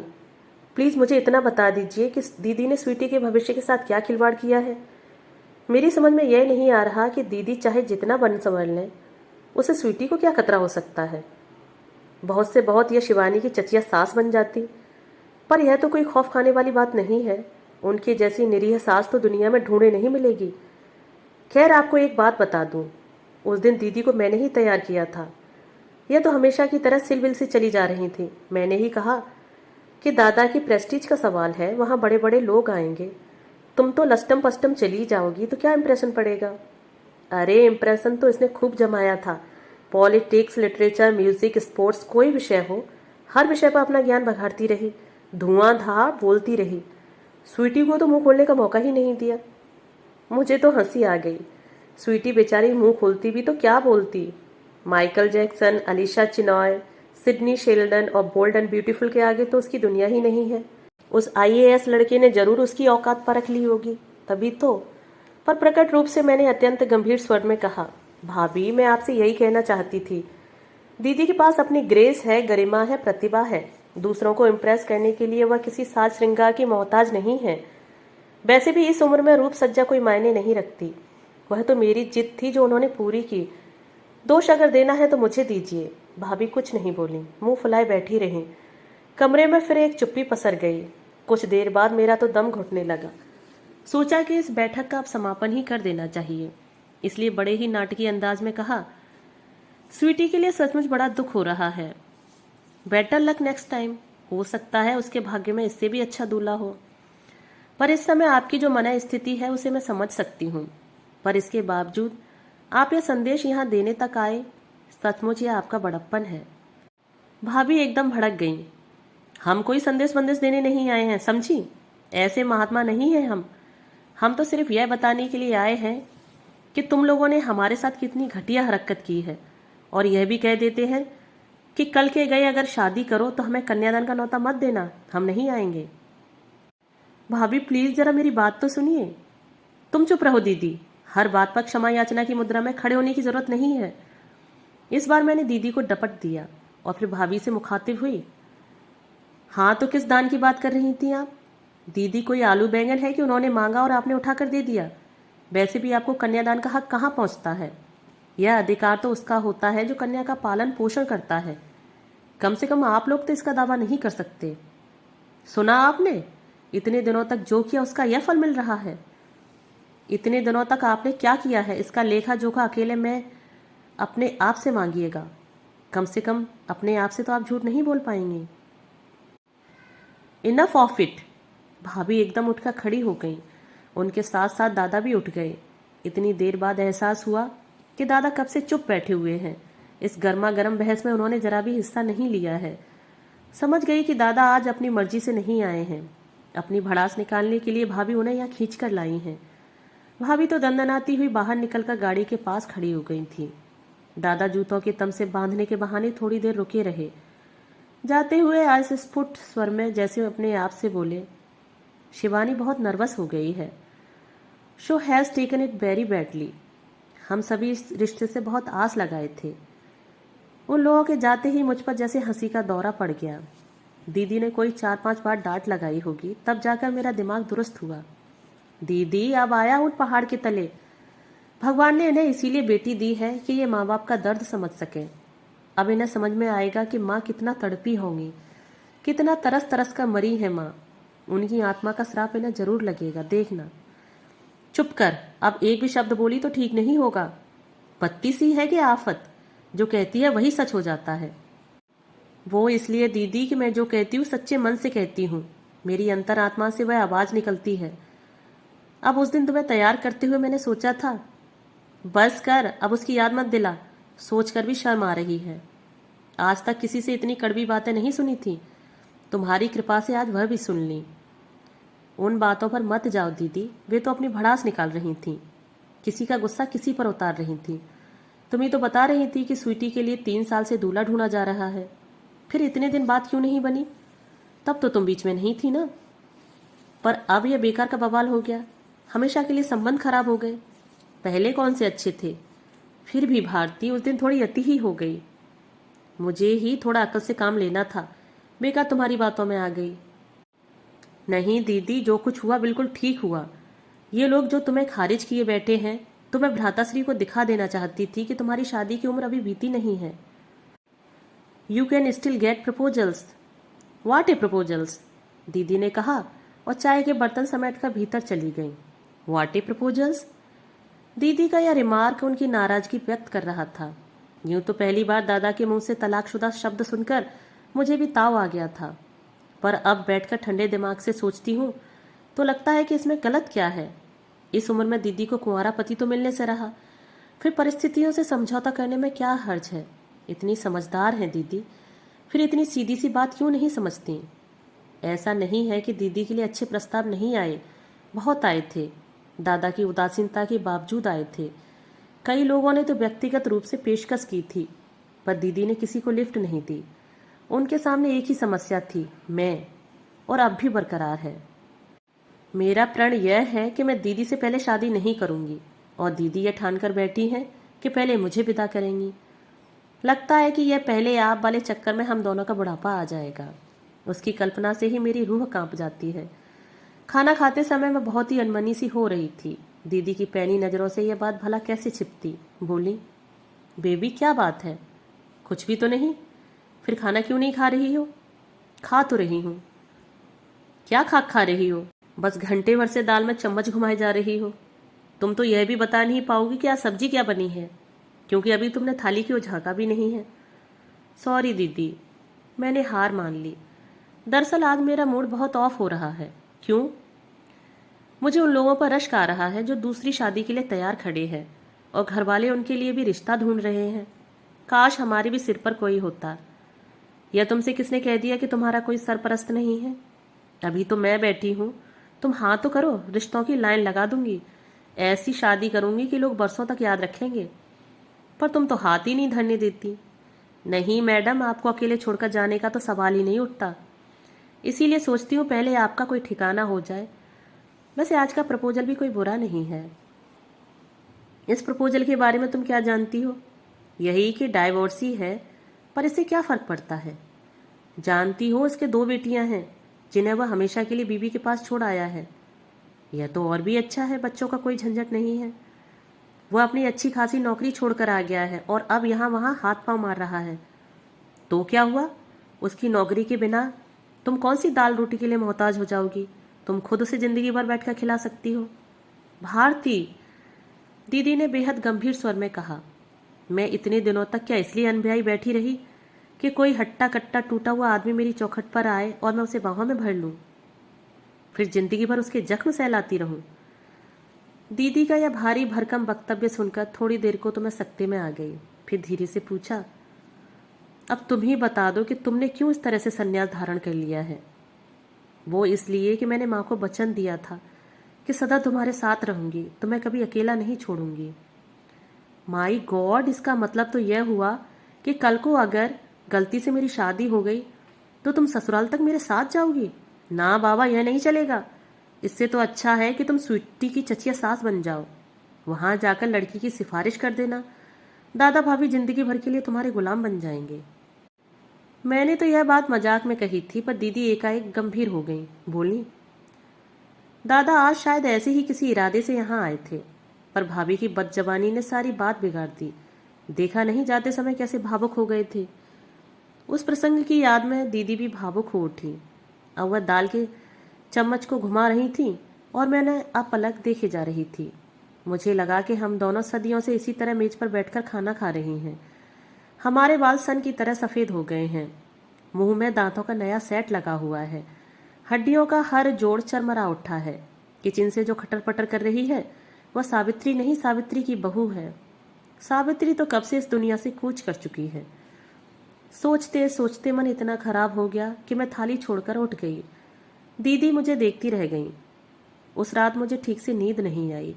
प्लीज़ मुझे इतना बता दीजिए कि दीदी ने स्वीटी के भविष्य के साथ क्या खिलवाड़ किया है। मेरी समझ में यह नहीं आ रहा कि दीदी चाहे जितना बन संवर लें, उसे स्वीटी को क्या खतरा हो सकता है। बहुत से बहुत यह शिवानी की चचिया सास बन जाती, पर यह तो कोई खौफ खाने वाली बात नहीं है। उनकी जैसी निरीह सास तो दुनिया में ढूंढे नहीं मिलेगी। खैर आपको एक बात बता दूं, उस दिन दीदी को मैंने ही तैयार किया था। यह तो हमेशा की तरह सिलबिल से चली जा रही थी। मैंने ही कहा कि दादा की प्रेस्टीज का सवाल है, वहाँ बड़े बड़े लोग आएंगे, तुम तो लस्टम पस्टम चली जाओगी तो क्या इम्प्रेशन पड़ेगा। अरे इम्प्रेशन तो इसने खूब जमाया था। पॉलिटिक्स, लिटरेचर, म्यूजिक, स्पोर्ट्स, कोई विषय हो, हर विषय पर अपना ज्ञान बघाड़ती रही, धुआंधार बोलती रही। स्वीटी को तो मुंह खोलने का मौका ही नहीं दिया। मुझे तो हंसी आ गई। स्वीटी बेचारी मुंह खोलती भी तो क्या बोलती। Michael Jackson, Alisha Chinoy, Sidney Sheldon और बोल्ड एंड ब्यूटीफुल के आगे तो उसकी दुनिया ही नहीं है। उस आईएएस लड़के ने जरूर उसकी औकात परख ली होगी, तभी तो। पर प्रकट रूप से मैंने अत्यंत गंभीर स्वर में कहा, भाभी मैं आपसे यही कहना चाहती थी, दीदी के पास अपनी ग्रेस है, गरिमा है, प्रतिभा है। दूसरों को इम्प्रेस करने के लिए वह किसी साज श्रृंगार की मोहताज नहीं है। वैसे भी इस उम्र में रूप सज्जा कोई मायने नहीं रखती। वह तो मेरी जिद थी जो उन्होंने पूरी की। दोष अगर देना है तो मुझे दीजिए। भाभी कुछ नहीं बोली, मुंह फुलाए बैठी रहीं। कमरे में फिर एक चुप्पी पसर गई। कुछ देर बाद मेरा तो दम घुटने लगा। सोचा कि इस बैठक का अब समापन ही कर देना चाहिए, इसलिए बड़े ही नाटकीय अंदाज में कहा, स्वीटी के लिए सचमुच बड़ा दुख हो रहा है। Better luck next time. हो सकता है उसके भाग्य में इससे भी अच्छा दूल्हा हो। पर इस समय आपकी जो मन स्थिति है उसे मैं समझ सकती हूँ, पर इसके बावजूद आप यह संदेश यहाँ देने तक आए, सचमुच यह आपका बड़प्पन है। भाभी एकदम भड़क गई। हम कोई संदेश वंदेश देने नहीं आए हैं, समझी। ऐसे महात्मा नहीं हैं हम तो सिर्फ यह बताने के लिए आए हैं कि तुम लोगों ने हमारे साथ कितनी घटिया हरकत की है, और यह भी कह देते हैं कि कल के गए अगर शादी करो तो हमें कन्यादान का न्योता मत देना, हम नहीं आएंगे। भाभी प्लीज जरा मेरी बात तो सुनिए। तुम चुप रहो दीदी, हर बात पर क्षमा याचना की मुद्रा में खड़े होने की जरूरत नहीं है। इस बार मैंने दीदी को डपट दिया और फिर भाभी से मुखातिब हुई। हाँ तो किस दान की बात कर रही थी आप। दीदी कोई आलू बैंगन है कि उन्होंने मांगा और आपने उठाकर दे दिया। वैसे भी आपको कन्यादान का हक कहाँ पहुंचता है। यह अधिकार तो उसका होता है जो कन्या का पालन पोषण करता है। कम से कम आप लोग तो इसका दावा नहीं कर सकते। सुना आपने, इतने दिनों तक जो किया उसका यह फल मिल रहा है। इतने दिनों तक आपने क्या किया है इसका लेखा जोखा अकेले में अपने आप से मांगिएगा। कम से कम अपने आप से तो आप झूठ नहीं बोल पाएंगे। Enough of it. भाभी एकदम उठकर खड़ी हो गई। उनके साथ साथ दादा भी उठ गए। इतनी देर बाद एहसास हुआ कि दादा कब से चुप बैठे हुए हैं। इस गर्मा गर्म बहस में उन्होंने जरा भी हिस्सा नहीं लिया है। समझ गई कि दादा आज अपनी मर्जी से नहीं आए हैं। अपनी भड़ास निकालने के लिए भाभी उन्हें यहाँ खींच कर लाई हैं। भाभी तो दंदनाती हुई बाहर निकलकर गाड़ी के पास खड़ी हो गई थी। दादा जूतों के तम से बांधने के बहाने थोड़ी देर रुके रहे। जाते हुए आज स्फुट स्वर में जैसे अपने आप से बोले, शिवानी बहुत नर्वस हो गई है। Show has taken it very badly. हम सभी इस रिश्ते से बहुत आस लगाए थे। उन लोगों के जाते ही मुझ पर जैसे हंसी का दौरा पड़ गया। दीदी ने कोई 4-5 बार डांट लगाई होगी, तब जाकर मेरा दिमाग दुरुस्त हुआ। दीदी अब आया हूँ पहाड़ के तले। भगवान ने इन्हें इसीलिए बेटी दी है कि ये माँ बाप का दर्द समझ सके। अब इन्हें समझ में आएगा कि माँ कितना तड़पी होंगी, कितना तरस तरस कर मरी है माँ। उनकी आत्मा का श्राप इन्हें जरूर लगेगा, देखना। चुप कर, अब एक भी शब्द बोली तो ठीक नहीं होगा। पत्ती सी है कि आफत, जो कहती है वही सच हो जाता है। वो इसलिए दीदी कि मैं जो कहती हूँ सच्चे मन से कहती हूँ। मेरी अंतरात्मा से वह आवाज निकलती है। अब उस दिन तुम्हें तैयार करते हुए मैंने सोचा था, बस कर, अब उसकी याद मत दिला। सोच कर भी शर्म आ रही है। आज तक किसी से इतनी कड़वी बातें नहीं सुनी थी। तुम्हारी कृपा से आज वह भी सुन ली। उन बातों पर मत जाओ दीदी, वे तो अपनी भड़ास निकाल रही थीं। किसी का गुस्सा किसी पर उतार रही थी। तुम ही तो बता रही थी कि स्वीटी के लिए 3 साल से दूल्हा ढूंढा जा रहा है। फिर इतने दिन बाद क्यों नहीं बनी? तब तो तुम बीच में नहीं थी ना। पर अब यह बेकार का बवाल हो गया। हमेशा के लिए संबंध खराब हो गए। पहले कौन से अच्छे थे। फिर भी भारती, उस दिन थोड़ी अति ही हो गई। मुझे ही थोड़ा अकल से काम लेना था, बेकार तुम्हारी बातों में आ गई। नहीं दीदी, जो कुछ हुआ बिल्कुल ठीक हुआ। ये लोग जो तुम्हें खारिज किए बैठे हैं, तो मैं भ्राताश्री को दिखा देना चाहती थी कि तुम्हारी शादी की उम्र अभी बीती नहीं है। You can still get proposals. What A proposals, दीदी ने कहा और चाय के बर्तन समेट कर भीतर चली गई। What A proposals? दीदी का यह रिमार्क उनकी नाराजगी व्यक्त कर रहा था। यूं तो पहली बार दादा के मुंह से तलाकशुदा शब्द सुनकर मुझे भी ताव आ गया था, पर अब बैठकर ठंडे दिमाग से सोचती हूँ तो लगता है कि इसमें गलत क्या है। इस उम्र में दीदी को कुंवारा पति तो मिलने से रहा, फिर परिस्थितियों से समझौता करने में क्या हर्ज है। इतनी समझदार हैं दीदी, फिर इतनी सीधी सी बात क्यों नहीं समझती। ऐसा नहीं है कि दीदी के लिए अच्छे प्रस्ताव नहीं आए, बहुत आए थे। दादा की उदासीनता के बावजूद आए थे। कई लोगों ने तो व्यक्तिगत रूप से पेशकश की थी, पर दीदी ने किसी को लिफ्ट नहीं दी। उनके सामने एक ही समस्या थी, मैं, और अब भी बरकरार है। मेरा प्रण यह है कि मैं दीदी से पहले शादी नहीं करूंगी, और दीदी ये ठान कर बैठी हैं कि पहले मुझे विदा करेंगी। लगता है कि यह पहले आप वाले चक्कर में हम दोनों का बुढ़ापा आ जाएगा। उसकी कल्पना से ही मेरी रूह कांप जाती है। खाना खाते समय मैं बहुत ही अनमनी सी हो रही थी। दीदी की पैनी नज़रों से यह बात भला कैसे छिपती। बोली, बेबी क्या बात है? कुछ भी तो नहीं। फिर खाना क्यों नहीं खा रही हो? खा तो रही हूँ। क्या खा रही हो? बस घंटे भर से दाल में चम्मच घुमाए जा रही हो। तुम तो यह भी बता नहीं पाओगी कि आज सब्जी क्या बनी है, क्योंकि अभी तुमने थाली की ओर झाँका भी नहीं है। सॉरी दीदी, मैंने हार मान ली। दरअसल आज मेरा मूड बहुत ऑफ हो रहा है। क्यों? मुझे उन लोगों पर रश्क आ रहा है जो दूसरी शादी के लिए तैयार खड़े हैं और घर वाले उनके लिए भी रिश्ता ढूंढ रहे हैं। काश हमारे भी सिर पर कोई होता। या तुमसे किसने कह दिया कि तुम्हारा कोई सरपरस्त नहीं है? अभी तो मैं बैठी हूँ, तुम हाँ तो करो, रिश्तों की लाइन लगा दूंगी। ऐसी शादी करूंगी कि लोग बरसों तक याद रखेंगे। पर तुम तो हाथ ही नहीं धरने देती। नहीं मैडम, आपको अकेले छोड़कर जाने का तो सवाल ही नहीं उठता। इसीलिए सोचती हूँ पहले आपका कोई ठिकाना हो जाए। वैसे आज का प्रपोजल भी कोई बुरा नहीं है। इस प्रपोजल के बारे में तुम क्या जानती हो? यही कि डाइवोर्सी है, पर इससे क्या फर्क पड़ता है? जानती हो इसके 2 बेटियां हैं जिन्हें वह हमेशा के लिए बीबी के पास छोड़ आया है। यह तो और भी अच्छा है, बच्चों का कोई झंझट नहीं है। वह अपनी अच्छी खासी नौकरी छोड़कर आ गया है और अब यहाँ वहाँ हाथ पांव मार रहा है। तो क्या हुआ? उसकी नौकरी के बिना तुम कौन सी दाल रोटी के लिए मोहताज हो जाओगी? तुम खुद उसे जिंदगी भर बैठकर खिला सकती हो। भारती, दीदी ने बेहद गंभीर स्वर में कहा, मैं इतने दिनों तक क्या इसलिए अनब्याई बैठी रही कि कोई हट्टा कट्टा टूटा हुआ आदमी मेरी चौखट पर आए और मैं उसे बाहों में भर लूं, फिर जिंदगी भर उसके जख्म सहलाती रहूं? दीदी का यह भारी भरकम वक्तव्य सुनकर थोड़ी देर को तो मैं सकते में आ गई। फिर धीरे से पूछा, अब तुम ही बता दो कि तुमने क्यों इस तरह से संन्यास धारण कर लिया है? वो इसलिए कि मैंने माँ को वचन दिया था कि सदा तुम्हारे साथ रहूंगी, तुम्हें कभी अकेला नहीं छोड़ूंगी। माई गॉड, इसका मतलब तो यह हुआ कि कल को अगर गलती से मेरी शादी हो गई तो तुम ससुराल तक मेरे साथ जाओगी? ना बाबा, यह नहीं चलेगा। इससे तो अच्छा है कि तुम स्वीटी की चचिया सास बन जाओ। वहां जाकर लड़की की सिफारिश कर देना। दादा भाभी जिंदगी भर के लिए तुम्हारे गुलाम बन जाएंगे। मैंने तो यह बात मजाक में कही थी, पर दीदी एकाएक गंभीर हो गई। बोली, दादा आज शायद ऐसे ही किसी इरादे से यहाँ आए थे, पर भाभी की बदजबानी ने सारी बात बिगाड़ दी। देखा नहीं जाते समय कैसे भावुक हो गए थे। उस प्रसंग की याद में दीदी भी भावुक हो उठी। अब वह दाल के चम्मच को घुमा रही थी और मैंने अपलक देखे जा रही थी। मुझे लगा कि हम दोनों सदियों से इसी तरह मेज पर बैठकर खाना खा रही हैं। हमारे बाल सन की तरह सफ़ेद हो गए हैं। मुंह में दांतों का नया सेट लगा हुआ है। हड्डियों का हर जोड़ चरमरा उठा है। किचन से जो खटर पटर कर रही है वह सावित्री नहीं, सावित्री की बहू है। सावित्री तो कब से इस दुनिया से कूच कर चुकी है। सोचते सोचते मन इतना खराब हो गया कि मैं थाली छोड़कर उठ गई। दीदी मुझे देखती रह गई। उस रात मुझे ठीक से नींद नहीं आई।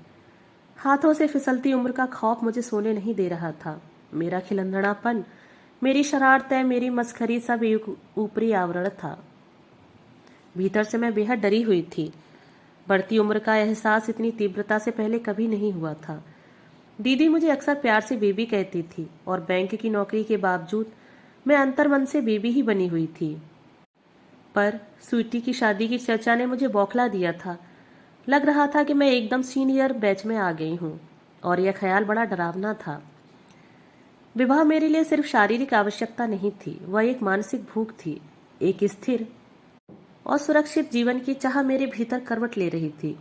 हाथों से फिसलती उम्र का खौफ मुझे सोने नहीं दे रहा था। मेरा खिलंदड़ापन, मेरी शरारतें, मेरी मस्खरी सब एक ऊपरी आवरण था। भीतर से मैं बेहद डरी हुई थी। बढ़ती उम्र का एहसास इतनी तीव्रता से पहले कभी नहीं हुआ था। दीदी मुझे अक्सर प्यार से बेबी कहती थी और बैंक की नौकरी के बावजूद मैं अंतर्मन से बेबी ही बनी हुई थी। पर स्वीटी की शादी की चर्चा ने मुझे बौखला दिया था। लग रहा था कि मैं एकदम सीनियर बैच में आ गई हूँ और यह ख्याल बड़ा डरावना था। विवाह मेरे लिए सिर्फ शारीरिक आवश्यकता नहीं थी, वह एक मानसिक भूख थी। एक स्थिर और सुरक्षित जीवन की चाह मेरे भीतर करवट ले रही थी।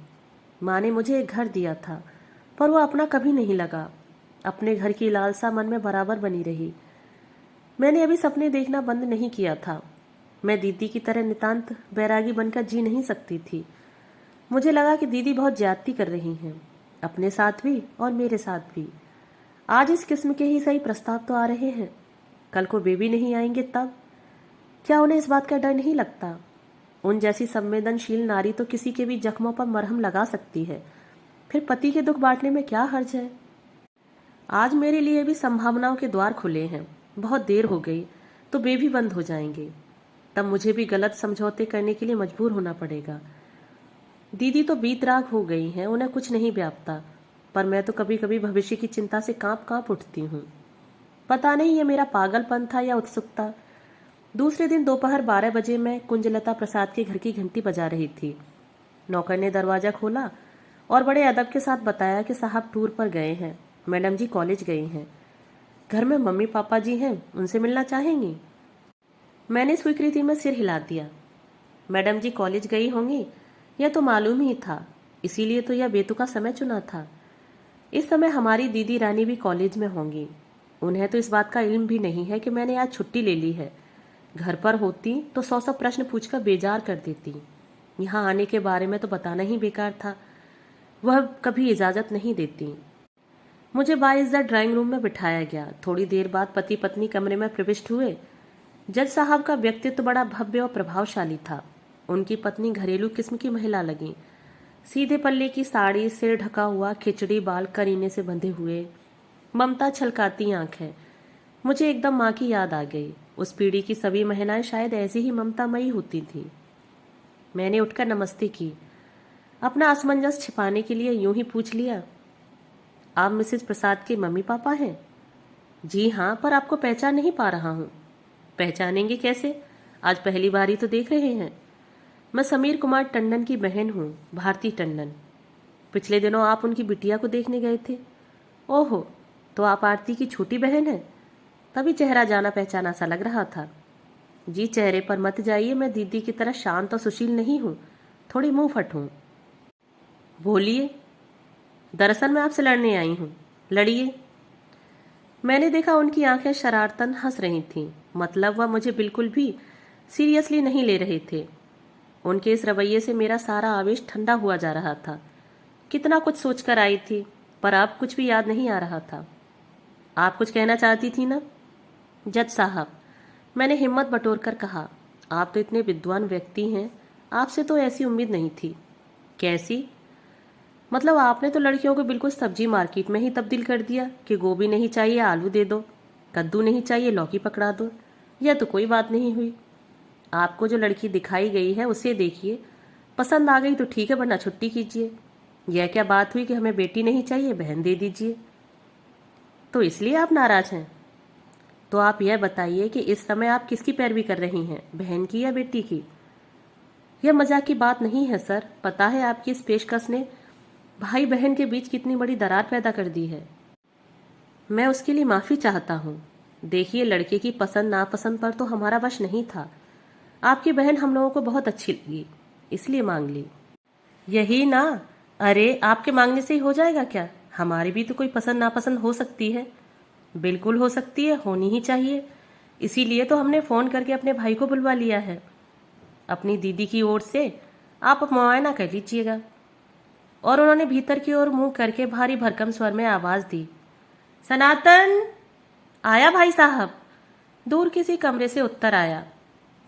माँ ने मुझे एक घर दिया था, पर वह अपना कभी नहीं लगा। अपने घर की लालसा मन में बराबर बनी रही। मैंने अभी सपने देखना बंद नहीं किया था। मैं दीदी की तरह नितांत बैरागी बनकर जी नहीं सकती थी। मुझे लगा कि दीदी बहुत ज्यादती कर रही हैं, अपने साथ भी और मेरे साथ भी। आज इस किस्म के ही सही प्रस्ताव तो आ रहे हैं, कल को बेबी नहीं आएंगे तब? क्या उन्हें इस बात का डर नहीं लगता? उन जैसी संवेदनशील नारी तो किसी के भी जख्मों पर मरहम लगा सकती है। फिर पति के दुख बांटने में क्या हर्ज है? आज मेरे लिए भी संभावनाओं के द्वार खुले हैं। बहुत देर हो गई तो बेबी बंद हो जाएंगे, तब मुझे भी गलत समझौते करने के लिए मजबूर होना पड़ेगा। दीदी तो बीतराग हो गई हैं, उन्हें कुछ नहीं व्यापता, पर मैं तो कभी कभी भविष्य की चिंता से कांप कांप उठती हूँ। पता नहीं ये मेरा पागलपन था या उत्सुकता। दूसरे दिन दोपहर 12 बजे मैं कुंजलता प्रसाद के घर की घंटी बजा रही थी। नौकर ने दरवाजा खोला और बड़े अदब के साथ बताया कि साहब टूर पर गए हैं, मैडम जी कॉलेज गई हैं, घर में मम्मी पापा जी हैं, उनसे मिलना चाहेंगी? मैंने स्वीकृति में सिर हिला दिया। मैडम जी कॉलेज गई होंगी यह तो मालूम ही था, इसीलिए तो यह बेतुका समय चुना था। इस समय हमारी दीदी रानी भी कॉलेज में होंगी। उन्हें तो इस बात का इल्म भी नहीं है कि मैंने आज छुट्टी ले ली है। घर पर होती तो 100 प्रश्न पूछकर बेजार कर देती। यहाँ आने के बारे में तो बताना ही बेकार था। वह कभी इजाजत नहीं देती। मुझे बाइज्जत ड्राइंग रूम में बिठाया गया। थोड़ी देर बाद पति पत्नी कमरे में प्रविष्ट हुए। जज साहब का व्यक्तित्व बड़ा भव्य और प्रभावशाली था। उनकी पत्नी घरेलू किस्म की महिला लगी। सीधे पल्ले की साड़ी, सिर ढका हुआ, खिचड़ी बाल करीने से बंधे हुए, ममता छलकाती आंखें। मुझे एकदम माँ की याद आ गई। उस पीढ़ी की सभी महिलाएं शायद ऐसी ही ममतामयी होती थी। मैंने उठकर नमस्ते की। अपना असमंजस छिपाने के लिए यूं ही पूछ लिया, आप मिसेस प्रसाद के मम्मी पापा हैं? जी हाँ, पर आपको पहचान नहीं पा रहा हूँ। पहचानेंगे कैसे? आज पहली बार ही तो देख रहे हैं। मैं समीर कुमार टंडन की बहन हूँ, भारती टंडन। पिछले दिनों आप उनकी बिटिया को देखने गए थे। ओहो, तो आप आरती की छोटी बहन हैं? तभी चेहरा जाना पहचाना सा लग रहा था। जी चेहरे पर मत जाइए, मैं दीदी की तरह शांत और सुशील नहीं हूँ, थोड़ी मुंह फट हूँ। बोलिए। दरअसल मैं आपसे लड़ने आई हूँ। लड़िए। मैंने देखा उनकी आंखें शरारतन हंस रही थीं। मतलब वह मुझे बिल्कुल भी सीरियसली नहीं ले रहे थे। उनके इस रवैये से मेरा सारा आवेश ठंडा हुआ जा रहा था। कितना कुछ सोचकर आई थी, पर अब कुछ भी याद नहीं आ रहा था। आप कुछ कहना चाहती थी ना? जज साहब, मैंने हिम्मत बटोरकर कहा, आप तो इतने विद्वान व्यक्ति हैं, आपसे तो ऐसी उम्मीद नहीं थी। कैसी? मतलब आपने तो लड़कियों को बिल्कुल सब्जी मार्केट में ही तब्दील कर दिया कि गोभी नहीं चाहिए आलू दे दो, कद्दू नहीं चाहिए लौकी पकड़ा दो। यह तो कोई बात नहीं हुई। आपको जो लड़की दिखाई गई है उसे देखिए, पसंद आ गई तो ठीक है, वरना छुट्टी कीजिए। यह क्या बात हुई कि हमें बेटी नहीं चाहिए, बहन दे दीजिए? तो इसलिए आप नाराज हैं? तो आप यह बताइए कि इस समय आप किसकी पैरवी कर रही हैं, बहन की या बेटी की? यह मजाक की बात नहीं है सर। पता है आपकी इस पेशकश ने भाई बहन के बीच कितनी बड़ी दरार पैदा कर दी है। मैं उसके लिए माफ़ी चाहता हूँ। देखिए, लड़के की पसंद नापसंद पर तो हमारा वश नहीं था। आपकी बहन हम लोगों को बहुत अच्छी लगी, इसलिए मांग ली। यही ना? अरे आपके मांगने से ही हो जाएगा क्या? हमारी भी तो कोई पसंद नापसंद हो सकती है। बिल्कुल हो सकती है, होनी ही चाहिए। इसीलिए तो हमने फ़ोन करके अपने भाई को बुलवा लिया है। अपनी दीदी की ओर से आप मुआयना कर लीजिएगा। और उन्होंने भीतर की ओर मुंह करके भारी भरकम स्वर में आवाज दी, सनातन! आया भाई साहब। दूर किसी कमरे से उत्तर आया।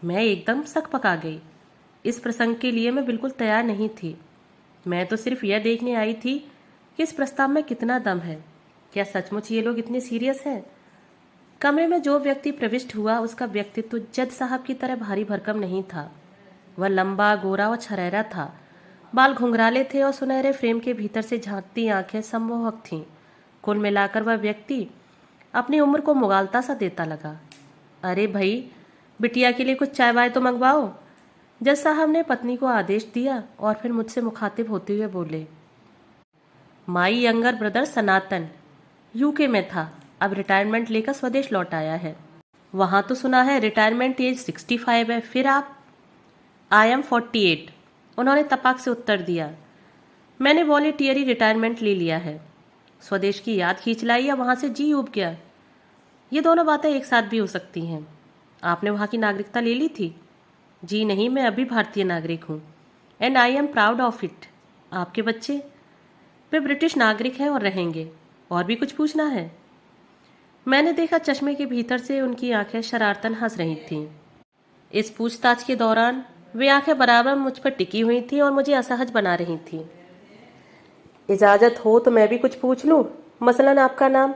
मैं एकदम सकपका गई। इस प्रसंग के लिए मैं बिल्कुल तैयार नहीं थी। मैं तो सिर्फ यह देखने आई थी कि इस प्रस्ताव में कितना दम है। क्या सचमुच ये लोग इतने सीरियस हैं? कमरे में जो व्यक्ति प्रविष्ट हुआ उसका व्यक्तित्व जज साहब की तरह भारी भरकम नहीं था। वह लंबा, गोरा और छरेरा था। बाल घुंघराले थे और सुनहरे फ्रेम के भीतर से झांकती आंखें सम्मोहक थीं। कुल मिलाकर वह व्यक्ति अपनी उम्र को मुगालता सा देता लगा। अरे भाई, बिटिया के लिए कुछ चाय वाय तो मंगवाओ। जज साहब ने पत्नी को आदेश दिया और फिर मुझसे मुखातिब होते हुए बोले, my younger brother Sanatan UK में था, अब रिटायरमेंट लेकर स्वदेश लौट आया है। वहां तो सुना है रिटायरमेंट एज 65 है, फिर आप? आई एम 48, उन्होंने तपाक से उत्तर दिया। मैंने वॉलेंटियरी रिटायरमेंट ले लिया है। स्वदेश की याद खींच लाई या वहां से जी उब गया? ये दोनों बातें एक साथ भी हो सकती हैं। आपने वहां की नागरिकता ले ली थी? जी नहीं, मैं अभी भारतीय नागरिक हूँ, and I am proud of it. आपके बच्चे? वे ब्रिटिश नागरिक हैं और रहेंगे। और भी कुछ पूछना है? मैंने देखा चश्मे के भीतर से उनकी आंखें शरारतन हंस रही थीं। इस पूछताछ के दौरान वे आंखें बराबर मुझ पर टिकी हुई थीं और मुझे असहज बना रही थीं। इजाज़त हो तो मैं भी कुछ पूछ लूँ, मसलन आपका नाम?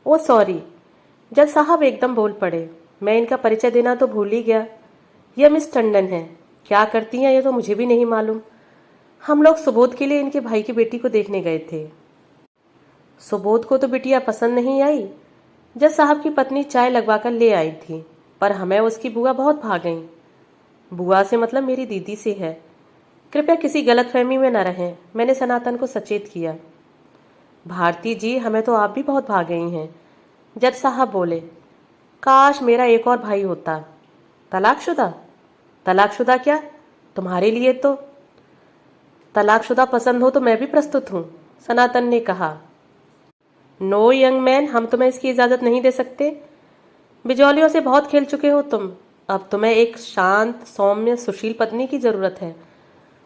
ओ सॉरी, जज साहब एकदम बोल पड़े। मैं इनका परिचय देना तो भूल ही गया। यह मिस टंडन है। क्या करती हैं ये तो मुझे भी नहीं मालूम। हम लोग सुबोध के लिए इनके भाई की बेटी को देखने गए थे। सुबोध को तो बिटिया पसंद नहीं आई। जज साहब की पत्नी चाय लगवाकर ले आई थी, पर हमें उसकी बुआ बहुत भा गईं। बुआ से मतलब मेरी दीदी से है। कृपया किसी गलतफहमी में न रहें, मैंने सनातन को सचेत किया। भारती जी, हमें तो आप भी बहुत भा गई हैं। जज साहब बोले, काश मेरा एक और भाई होता। तलाकशुदा? तलाकशुदा क्या? तुम्हारे लिए तो तलाकशुदा पसंद हो तो मैं भी प्रस्तुत हूँ, सनातन ने कहा। नो यंग मैन, हम तुम्हें इसकी इजाज़त नहीं दे सकते। बिजौलियों से बहुत खेल चुके हो तुम। अब तुम्हें एक शांत, सौम्य, सुशील पत्नी की ज़रूरत है,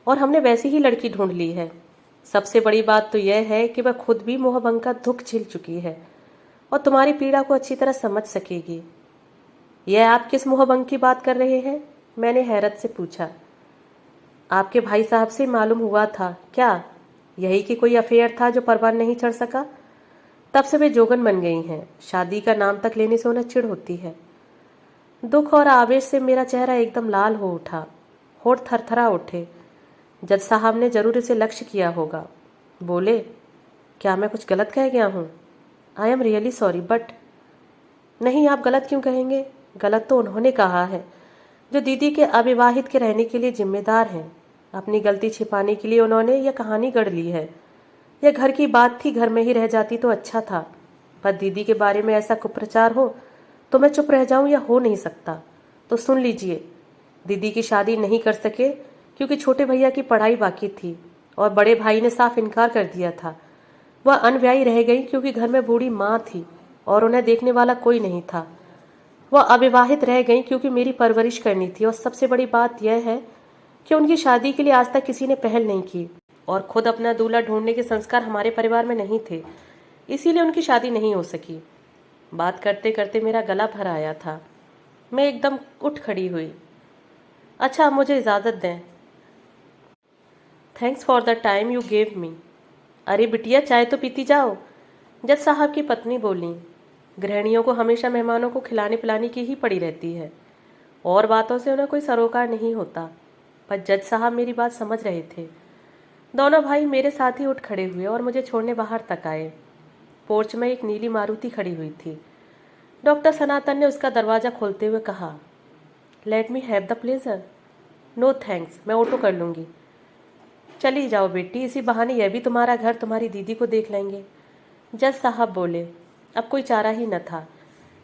और हमने वैसी ही लड़की ढूंढ ली है। सबसे बड़ी बात तो यह है कि वह खुद भी मोहभंग का दुख झेल चुकी है और तुम्हारी पीड़ा को अच्छी तरह समझ सकेगी। यह आप किस मोहभंग की बात कर रहे हैं? मैंने हैरत से पूछा। आपके भाई साहब से मालूम हुआ था। क्या यही कि कोई अफेयर था जो परवान नहीं चढ़ सका? तब से वे जोगन बन गई हैं। शादी का नाम तक लेने से उन्हें चिढ़ होती है। दुख और आवेश से मेरा चेहरा एकदम लाल हो उठा, होठ थरथरा उठे। जज साहब ने जरूर इसे लक्ष्य किया होगा। बोले, क्या मैं कुछ गलत कह गया हूँ? I am really sorry, but. नहीं, आप गलत क्यों कहेंगे? गलत तो उन्होंने कहा है जो दीदी के अविवाहित के रहने के लिए जिम्मेदार हैं। अपनी गलती छिपाने के लिए उन्होंने यह कहानी गढ़ ली है। यह घर की बात थी, घर में ही रह जाती तो अच्छा था, पर दीदी के बारे में ऐसा कुप्रचार हो तो मैं चुप रह जाऊं, यह हो नहीं सकता। तो सुन लीजिए, दीदी की शादी नहीं कर सके क्योंकि छोटे भैया की पढ़ाई बाकी थी और बड़े भाई ने साफ इनकार कर दिया था। वह अनव्यायी रह गई क्योंकि घर में बूढ़ी माँ थी और उन्हें देखने वाला कोई नहीं था। वह अविवाहित रह गई क्योंकि मेरी परवरिश करनी थी, और सबसे बड़ी बात यह है कि उनकी शादी के लिए आज तक किसी ने पहल नहीं की, और खुद अपना दूल्हा ढूंढने के संस्कार हमारे परिवार में नहीं थे, इसीलिए उनकी शादी नहीं हो सकी। बात करते करते मेरा गला भर आया था। मैं एकदम उठ खड़ी हुई। अच्छा, मुझे इजाज़त दें। Thanks for the time you gave me. अरे बिटिया, चाय तो पीती जाओ, जज साहब की पत्नी बोली। गृहिणियों को हमेशा मेहमानों को खिलाने पिलाने की ही पड़ी रहती है, और बातों से उन्हें कोई सरोकार नहीं होता। पर जज साहब मेरी बात समझ रहे थे। दोनों भाई मेरे साथ ही उठ खड़े हुए और मुझे छोड़ने बाहर तक आए। पोर्च में एक नीली मारुति खड़ी हुई थी। डॉक्टर सनातन ने उसका दरवाज़ा खोलते हुए कहा, let me have the pleasure. No thanks, मैं ऑटो कर लूँगी। चली जाओ बेटी, इसी बहाने यह भी तुम्हारा घर, तुम्हारी दीदी को देख लेंगे। जज साहब बोले। अब कोई चारा ही न था।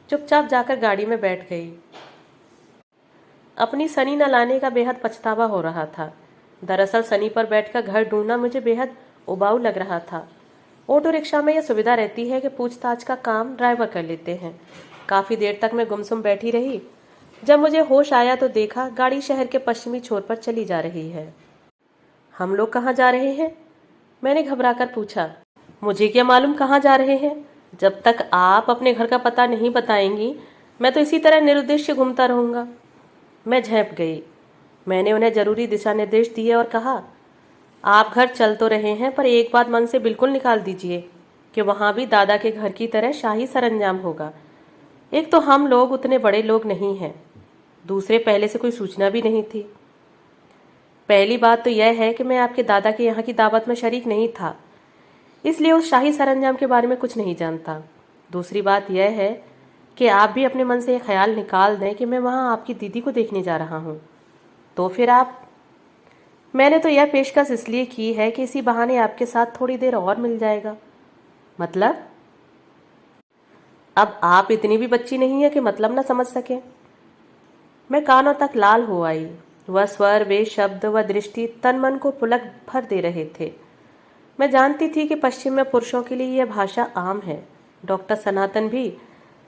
चुपचाप जाकर गाड़ी में बैठ गई। अपनी सनी न लाने का बेहद पछतावा हो रहा था। दरअसल सनी पर बैठकर घर ढूंढना मुझे बेहद उबाऊ लग रहा था। ऑटो रिक्शा में यह सुविधा रहती है कि पूछताछ का काम ड्राइवर कर लेते हैं। काफ़ी देर तक मैं गुमसुम बैठी रही। जब मुझे होश आया तो देखा गाड़ी शहर के पश्चिमी छोर पर चली जा रही है। हम लोग कहाँ जा रहे हैं? मैंने घबराकर पूछा। मुझे क्या मालूम कहाँ जा रहे हैं? जब तक आप अपने घर का पता नहीं बताएंगी मैं तो इसी तरह निरुद्देश्य घूमता रहूंगा। मैं झेंप गई। मैंने उन्हें जरूरी दिशा निर्देश दिए और कहा, आप घर चल तो रहे हैं, पर एक बात मन से बिल्कुल निकाल दीजिए कि वहां भी दादा के घर की तरह शाही सरंजाम होगा। एक तो हम लोग उतने बड़े लोग नहीं हैं, दूसरे पहले से कोई सूचना भी नहीं थी। पहली बात तो यह है कि मैं आपके दादा के यहाँ की दावत में शरीक नहीं था, इसलिए उस शाही सरंजाम के बारे में कुछ नहीं जानता। दूसरी बात यह है कि आप भी अपने मन से यह ख्याल निकाल दें कि मैं वहाँ आपकी दीदी को देखने जा रहा हूँ। तो फिर आप मैंने तो यह पेशकश इसलिए की है कि इसी बहाने आपके साथ थोड़ी देर और मिल जाएगा। मतलब? अब आप इतनी भी बच्ची नहीं है कि मतलब ना समझ सके। मैं कानों तक लाल हो आई। वह स्वर, वे शब्द, वह दृष्टि तन मन को पुलक भर दे रहे थे। मैं जानती थी कि पश्चिम में पुरुषों के लिए यह भाषा आम है। डॉक्टर सनातन भी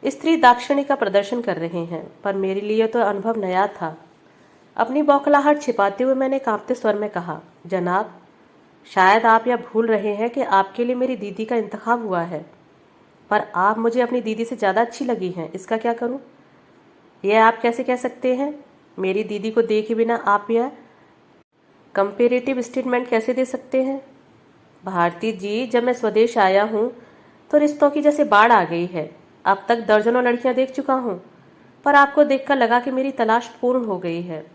स्त्री दाक्षिणी का प्रदर्शन कर रहे हैं, पर मेरे लिए तो अनुभव नया था। अपनी बौखलाहट छिपाते हुए मैंने कांपते स्वर में कहा, जनाब, शायद आप यह भूल रहे हैं कि आपके लिए मेरी दीदी का इंतखाब हुआ है, पर आप मुझे अपनी दीदी से ज़्यादा अच्छी लगी हैं। इसका क्या करूं? यह आप कैसे कह सकते हैं? मेरी दीदी को देखे बिना आप यह कंपेरेटिव स्टेटमेंट कैसे दे सकते हैं? भारती जी, जब मैं स्वदेश आया हूँ तो रिश्तों की जैसे बाढ़ आ गई है। अब तक दर्जनों लड़कियां देख चुका हूँ, पर आपको देखकर लगा कि मेरी तलाश पूर्ण हो गई है।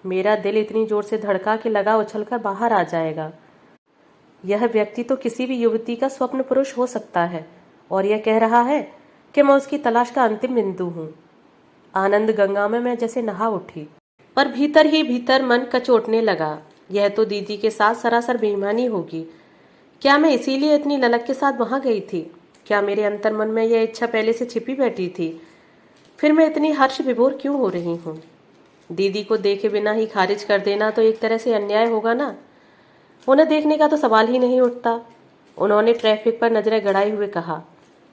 मेरा दिल इतनी जोर से धड़का कि लगा उछलकर बाहर आ जाएगा। यह व्यक्ति तो किसी भी युवती का स्वप्न पुरुष हो सकता है, और यह कह रहा है कि मैं उसकी तलाश का अंतिम बिंदु हूँ। आनंद गंगा में मैं जैसे नहा उठी, पर भीतर ही भीतर मन कचोटने लगा। यह तो दीदी के साथ सरासर बेईमानी होगी। क्या मैं इसीलिए इतनी ललक के साथ वहां गई थी? क्या मेरे अंतर मन में यह इच्छा पहले से छिपी बैठी थी? फिर मैं इतनी हर्ष विभोर क्यों हो रही हूँ? दीदी को देखे बिना ही खारिज कर देना तो एक तरह से अन्याय होगा ना। उन्हें देखने का तो सवाल ही नहीं उठता। उन्होंने ट्रैफिक पर नजरें गड़ाए हुए कहा,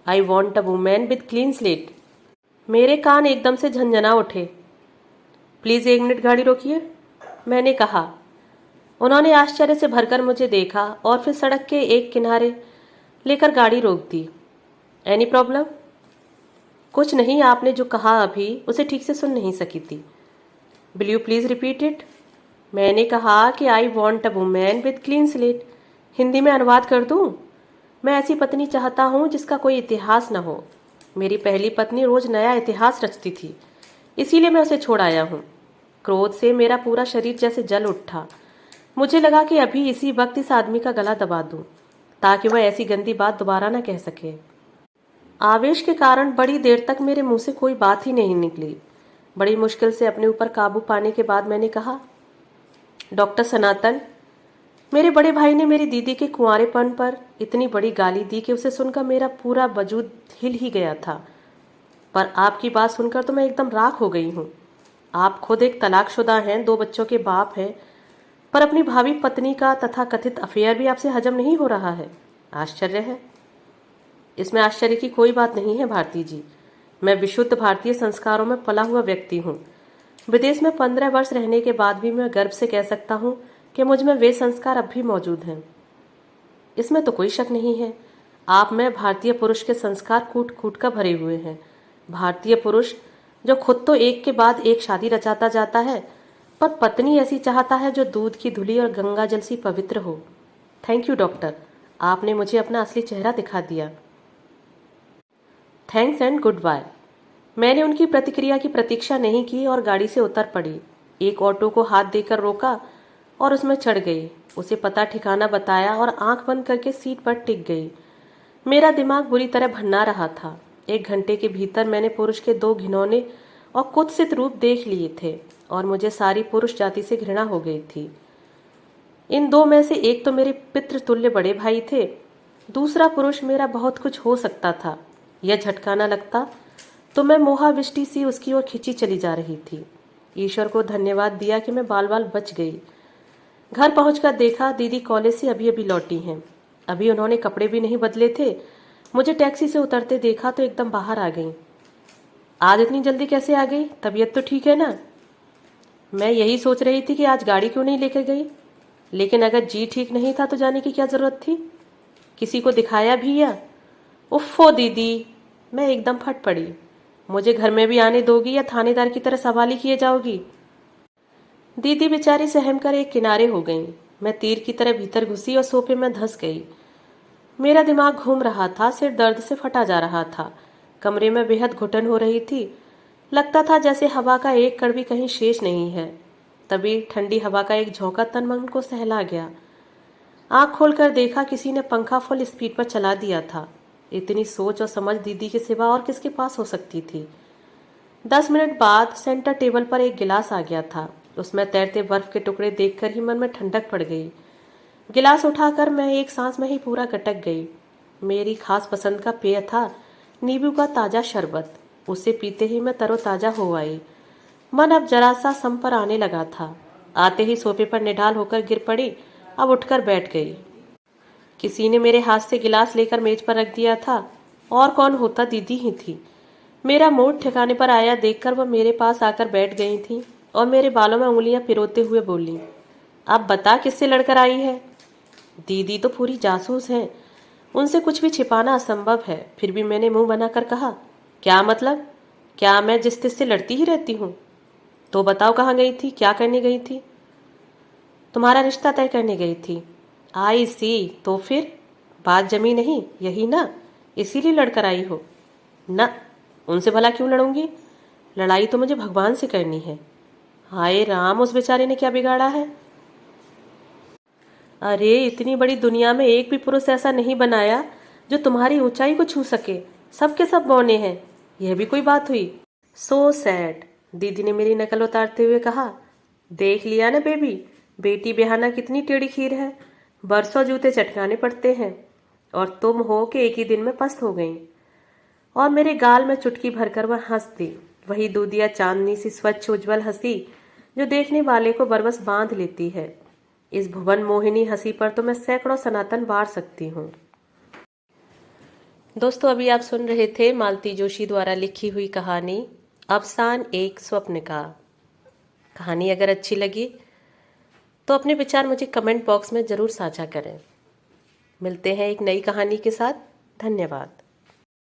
I want a women with clean slate. मेरे कान एकदम से झंझना उठे। प्लीज 1 मिनट गाड़ी रोकिए, मैंने कहा। उन्होंने आश्चर्य से भरकर मुझे देखा और फिर सड़क के एक किनारे लेकर गाड़ी रोक दी। Any problem? कुछ नहीं, आपने जो कहा अभी उसे ठीक से सुन नहीं सकी थी। Will you please repeat it? मैंने कहा कि I want a women with clean slate. Hindi में अनुवाद कर दूं? मैं ऐसी पत्नी चाहता हूं जिसका कोई इतिहास न हो। मेरी पहली पत्नी रोज नया इतिहास रचती थी, इसीलिए मैं उसे छोड़ आया हूं। क्रोध से मेरा पूरा शरीर जैसे जल उठा। मुझे लगा कि अभी इसी वक्त इस आदमी का गला दबा दूं, ताकि वह ऐसी गंदी बात दोबारा न कह सके। आवेश के कारण बड़ी देर तक मेरे मुंह से कोई बात ही नहीं निकली। बड़ी मुश्किल से अपने ऊपर काबू पाने के बाद मैंने कहा, डॉक्टर सनातन, मेरे बड़े भाई ने मेरी दीदी के कुंवारेपन पर इतनी बड़ी गाली दी कि उसे सुनकर मेरा पूरा वजूद हिल ही गया था। पर आपकी बात सुनकर तो मैं एकदम राख हो गई हूँ। आप खुद एक तलाकशुदा हैं, 2 बच्चों के बाप हैं, पर अपनी भावी पत्नी का तथाकथित अफेयर भी आपसे हजम नहीं हो रहा है। आश्चर्य है। इसमें आश्चर्य की कोई बात नहीं है भारती जी। मैं विशुद्ध भारतीय संस्कारों में पला हुआ व्यक्ति हूँ। विदेश में 15 वर्ष रहने के बाद भी मैं गर्व से कह सकता हूँ कि मुझ में वे संस्कार अब भी मौजूद हैं। इसमें तो कोई शक नहीं है। आप में भारतीय पुरुष के संस्कार कूट कूट कर भरे हुए हैं। भारतीय पुरुष जो खुद तो एक के बाद एक शादी रचाता जाता है, पर पत्नी ऐसी चाहता है जो दूध की धुली और गंगा जल सी पवित्र हो। थैंक यू डॉक्टर, आपने मुझे अपना असली चेहरा दिखा दिया। Thanks and goodbye. मैंने उनकी प्रतिक्रिया की प्रतीक्षा नहीं की और गाड़ी से उतर पड़ी। एक ऑटो को हाथ देकर रोका और उसमें चढ़ गई। उसे पता ठिकाना बताया और आंख बंद करके सीट पर टिक गई। मेरा दिमाग बुरी तरह भन्ना रहा था। 1 घंटे के भीतर मैंने पुरुष के 2 घिनौने और कुत्सित रूप देख लिए थे और मुझे सारी पुरुष जाति से घृणा हो गई थी। इन 2 में से एक तो मेरे पितृतुल्य बड़े भाई थे, दूसरा पुरुष मेरा बहुत कुछ हो सकता था। यह झटका न लगता तो मैं मोहाविष्टि सी उसकी ओर खिंची चली जा रही थी। ईश्वर को धन्यवाद दिया कि मैं बाल बाल बच गई। घर पहुंचकर देखा दीदी कॉलेज से अभी अभी लौटी हैं। अभी उन्होंने कपड़े भी नहीं बदले थे। मुझे टैक्सी से उतरते देखा तो एकदम बाहर आ गई। आज इतनी जल्दी कैसे आ गई? तबीयत तो ठीक है ना? मैं यही सोच रही थी कि आज गाड़ी क्यों नहीं लेकर गई, लेकिन अगर जी ठीक नहीं था तो जाने की क्या जरूरत थी? किसी को दिखाया भी या? उफ़्फो दीदी, मैं एकदम फट पड़ी। मुझे घर में भी आने दोगी या थानेदार की तरह सवाली किए जाओगी? दीदी बेचारी सहम कर एक किनारे हो गई। मैं तीर की तरह भीतर घुसी और सोफे में धंस गई। मेरा दिमाग घूम रहा था, सिर दर्द से फटा जा रहा था। कमरे में बेहद घुटन हो रही थी। लगता था जैसे हवा का एक कण भी कहीं शेष नहीं है। तभी ठंडी हवा का एक झोंका तन मन को सहला गया। आंख खोलकर देखा किसी ने पंखा फुल स्पीड पर चला दिया था। इतनी सोच और समझ दीदी के सिवा और किसके पास हो सकती थी। 10 मिनट बाद सेंटर टेबल पर एक गिलास आ गया था। उसमें तैरते बर्फ के टुकड़े देखकर ही मन में ठंडक पड़ गई। गिलास उठाकर मैं एक सांस में ही पूरा गटक गई। मेरी खास पसंद का पेय था नींबू का ताज़ा शरबत। उसे पीते ही मैं तरोताज़ा हो आई। मन अब जरा सा सम पर आने लगा था। आते ही सोफे पर निढाल होकर गिर पड़ी। अब उठकर बैठ गई। किसी ने मेरे हाथ से गिलास लेकर मेज पर रख दिया था। और कौन होता, दीदी ही थी। मेरा मूड ठिकाने पर आया देखकर वह मेरे पास आकर बैठ गई थी और मेरे बालों में उंगलियां पिरोते हुए बोली, अब बता किससे लड़कर आई है? दीदी तो पूरी जासूस हैं, उनसे कुछ भी छिपाना असंभव है। फिर भी मैंने मुंह बनाकर कहा, क्या मतलब? क्या मैं जिस तिस लड़ती ही रहती हूँ? तो बताओ कहाँ गई थी, क्या करने गई थी? तुम्हारा रिश्ता तय करने गई थी। आई सी, तो फिर बात जमी नहीं, यही ना? इसीलिए लड़कर आई हो ना? उनसे भला क्यों लड़ूंगी? लड़ाई तो मुझे भगवान से करनी है। हाय राम, उस बेचारे ने क्या बिगाड़ा है? अरे इतनी बड़ी दुनिया में एक भी पुरुष ऐसा नहीं बनाया जो तुम्हारी ऊंचाई को छू सके। सबके सब बौने हैं, यह भी कोई बात हुई? सो सैड, दीदी ने मेरी नकल उतारते हुए कहा। देख लिया ना बेबी, बेटी बेहाना कितनी टेढ़ी खीर है। बरसों जूते चटकाने पड़ते हैं और तुम हो कि एक ही दिन में पस्त हो गई। और मेरे गाल में चुटकी भरकर वह हंस दी, वही दूधिया चांदनी सी स्वच्छ उज्जवल हंसी जो देखने वाले को बरबस बांध लेती है। इस भुवन मोहिनी हंसी पर तो मैं सैकड़ों सनातन वार सकती हूँ। दोस्तों, अभी आप सुन रहे थे मालती जोशी द्वारा लिखी हुई कहानी अवसान एक स्वप्न का। कहानी अगर अच्छी लगी तो अपने विचार मुझे कमेंट बॉक्स में ज़रूर साझा करें। मिलते हैं एक नई कहानी के साथ। धन्यवाद।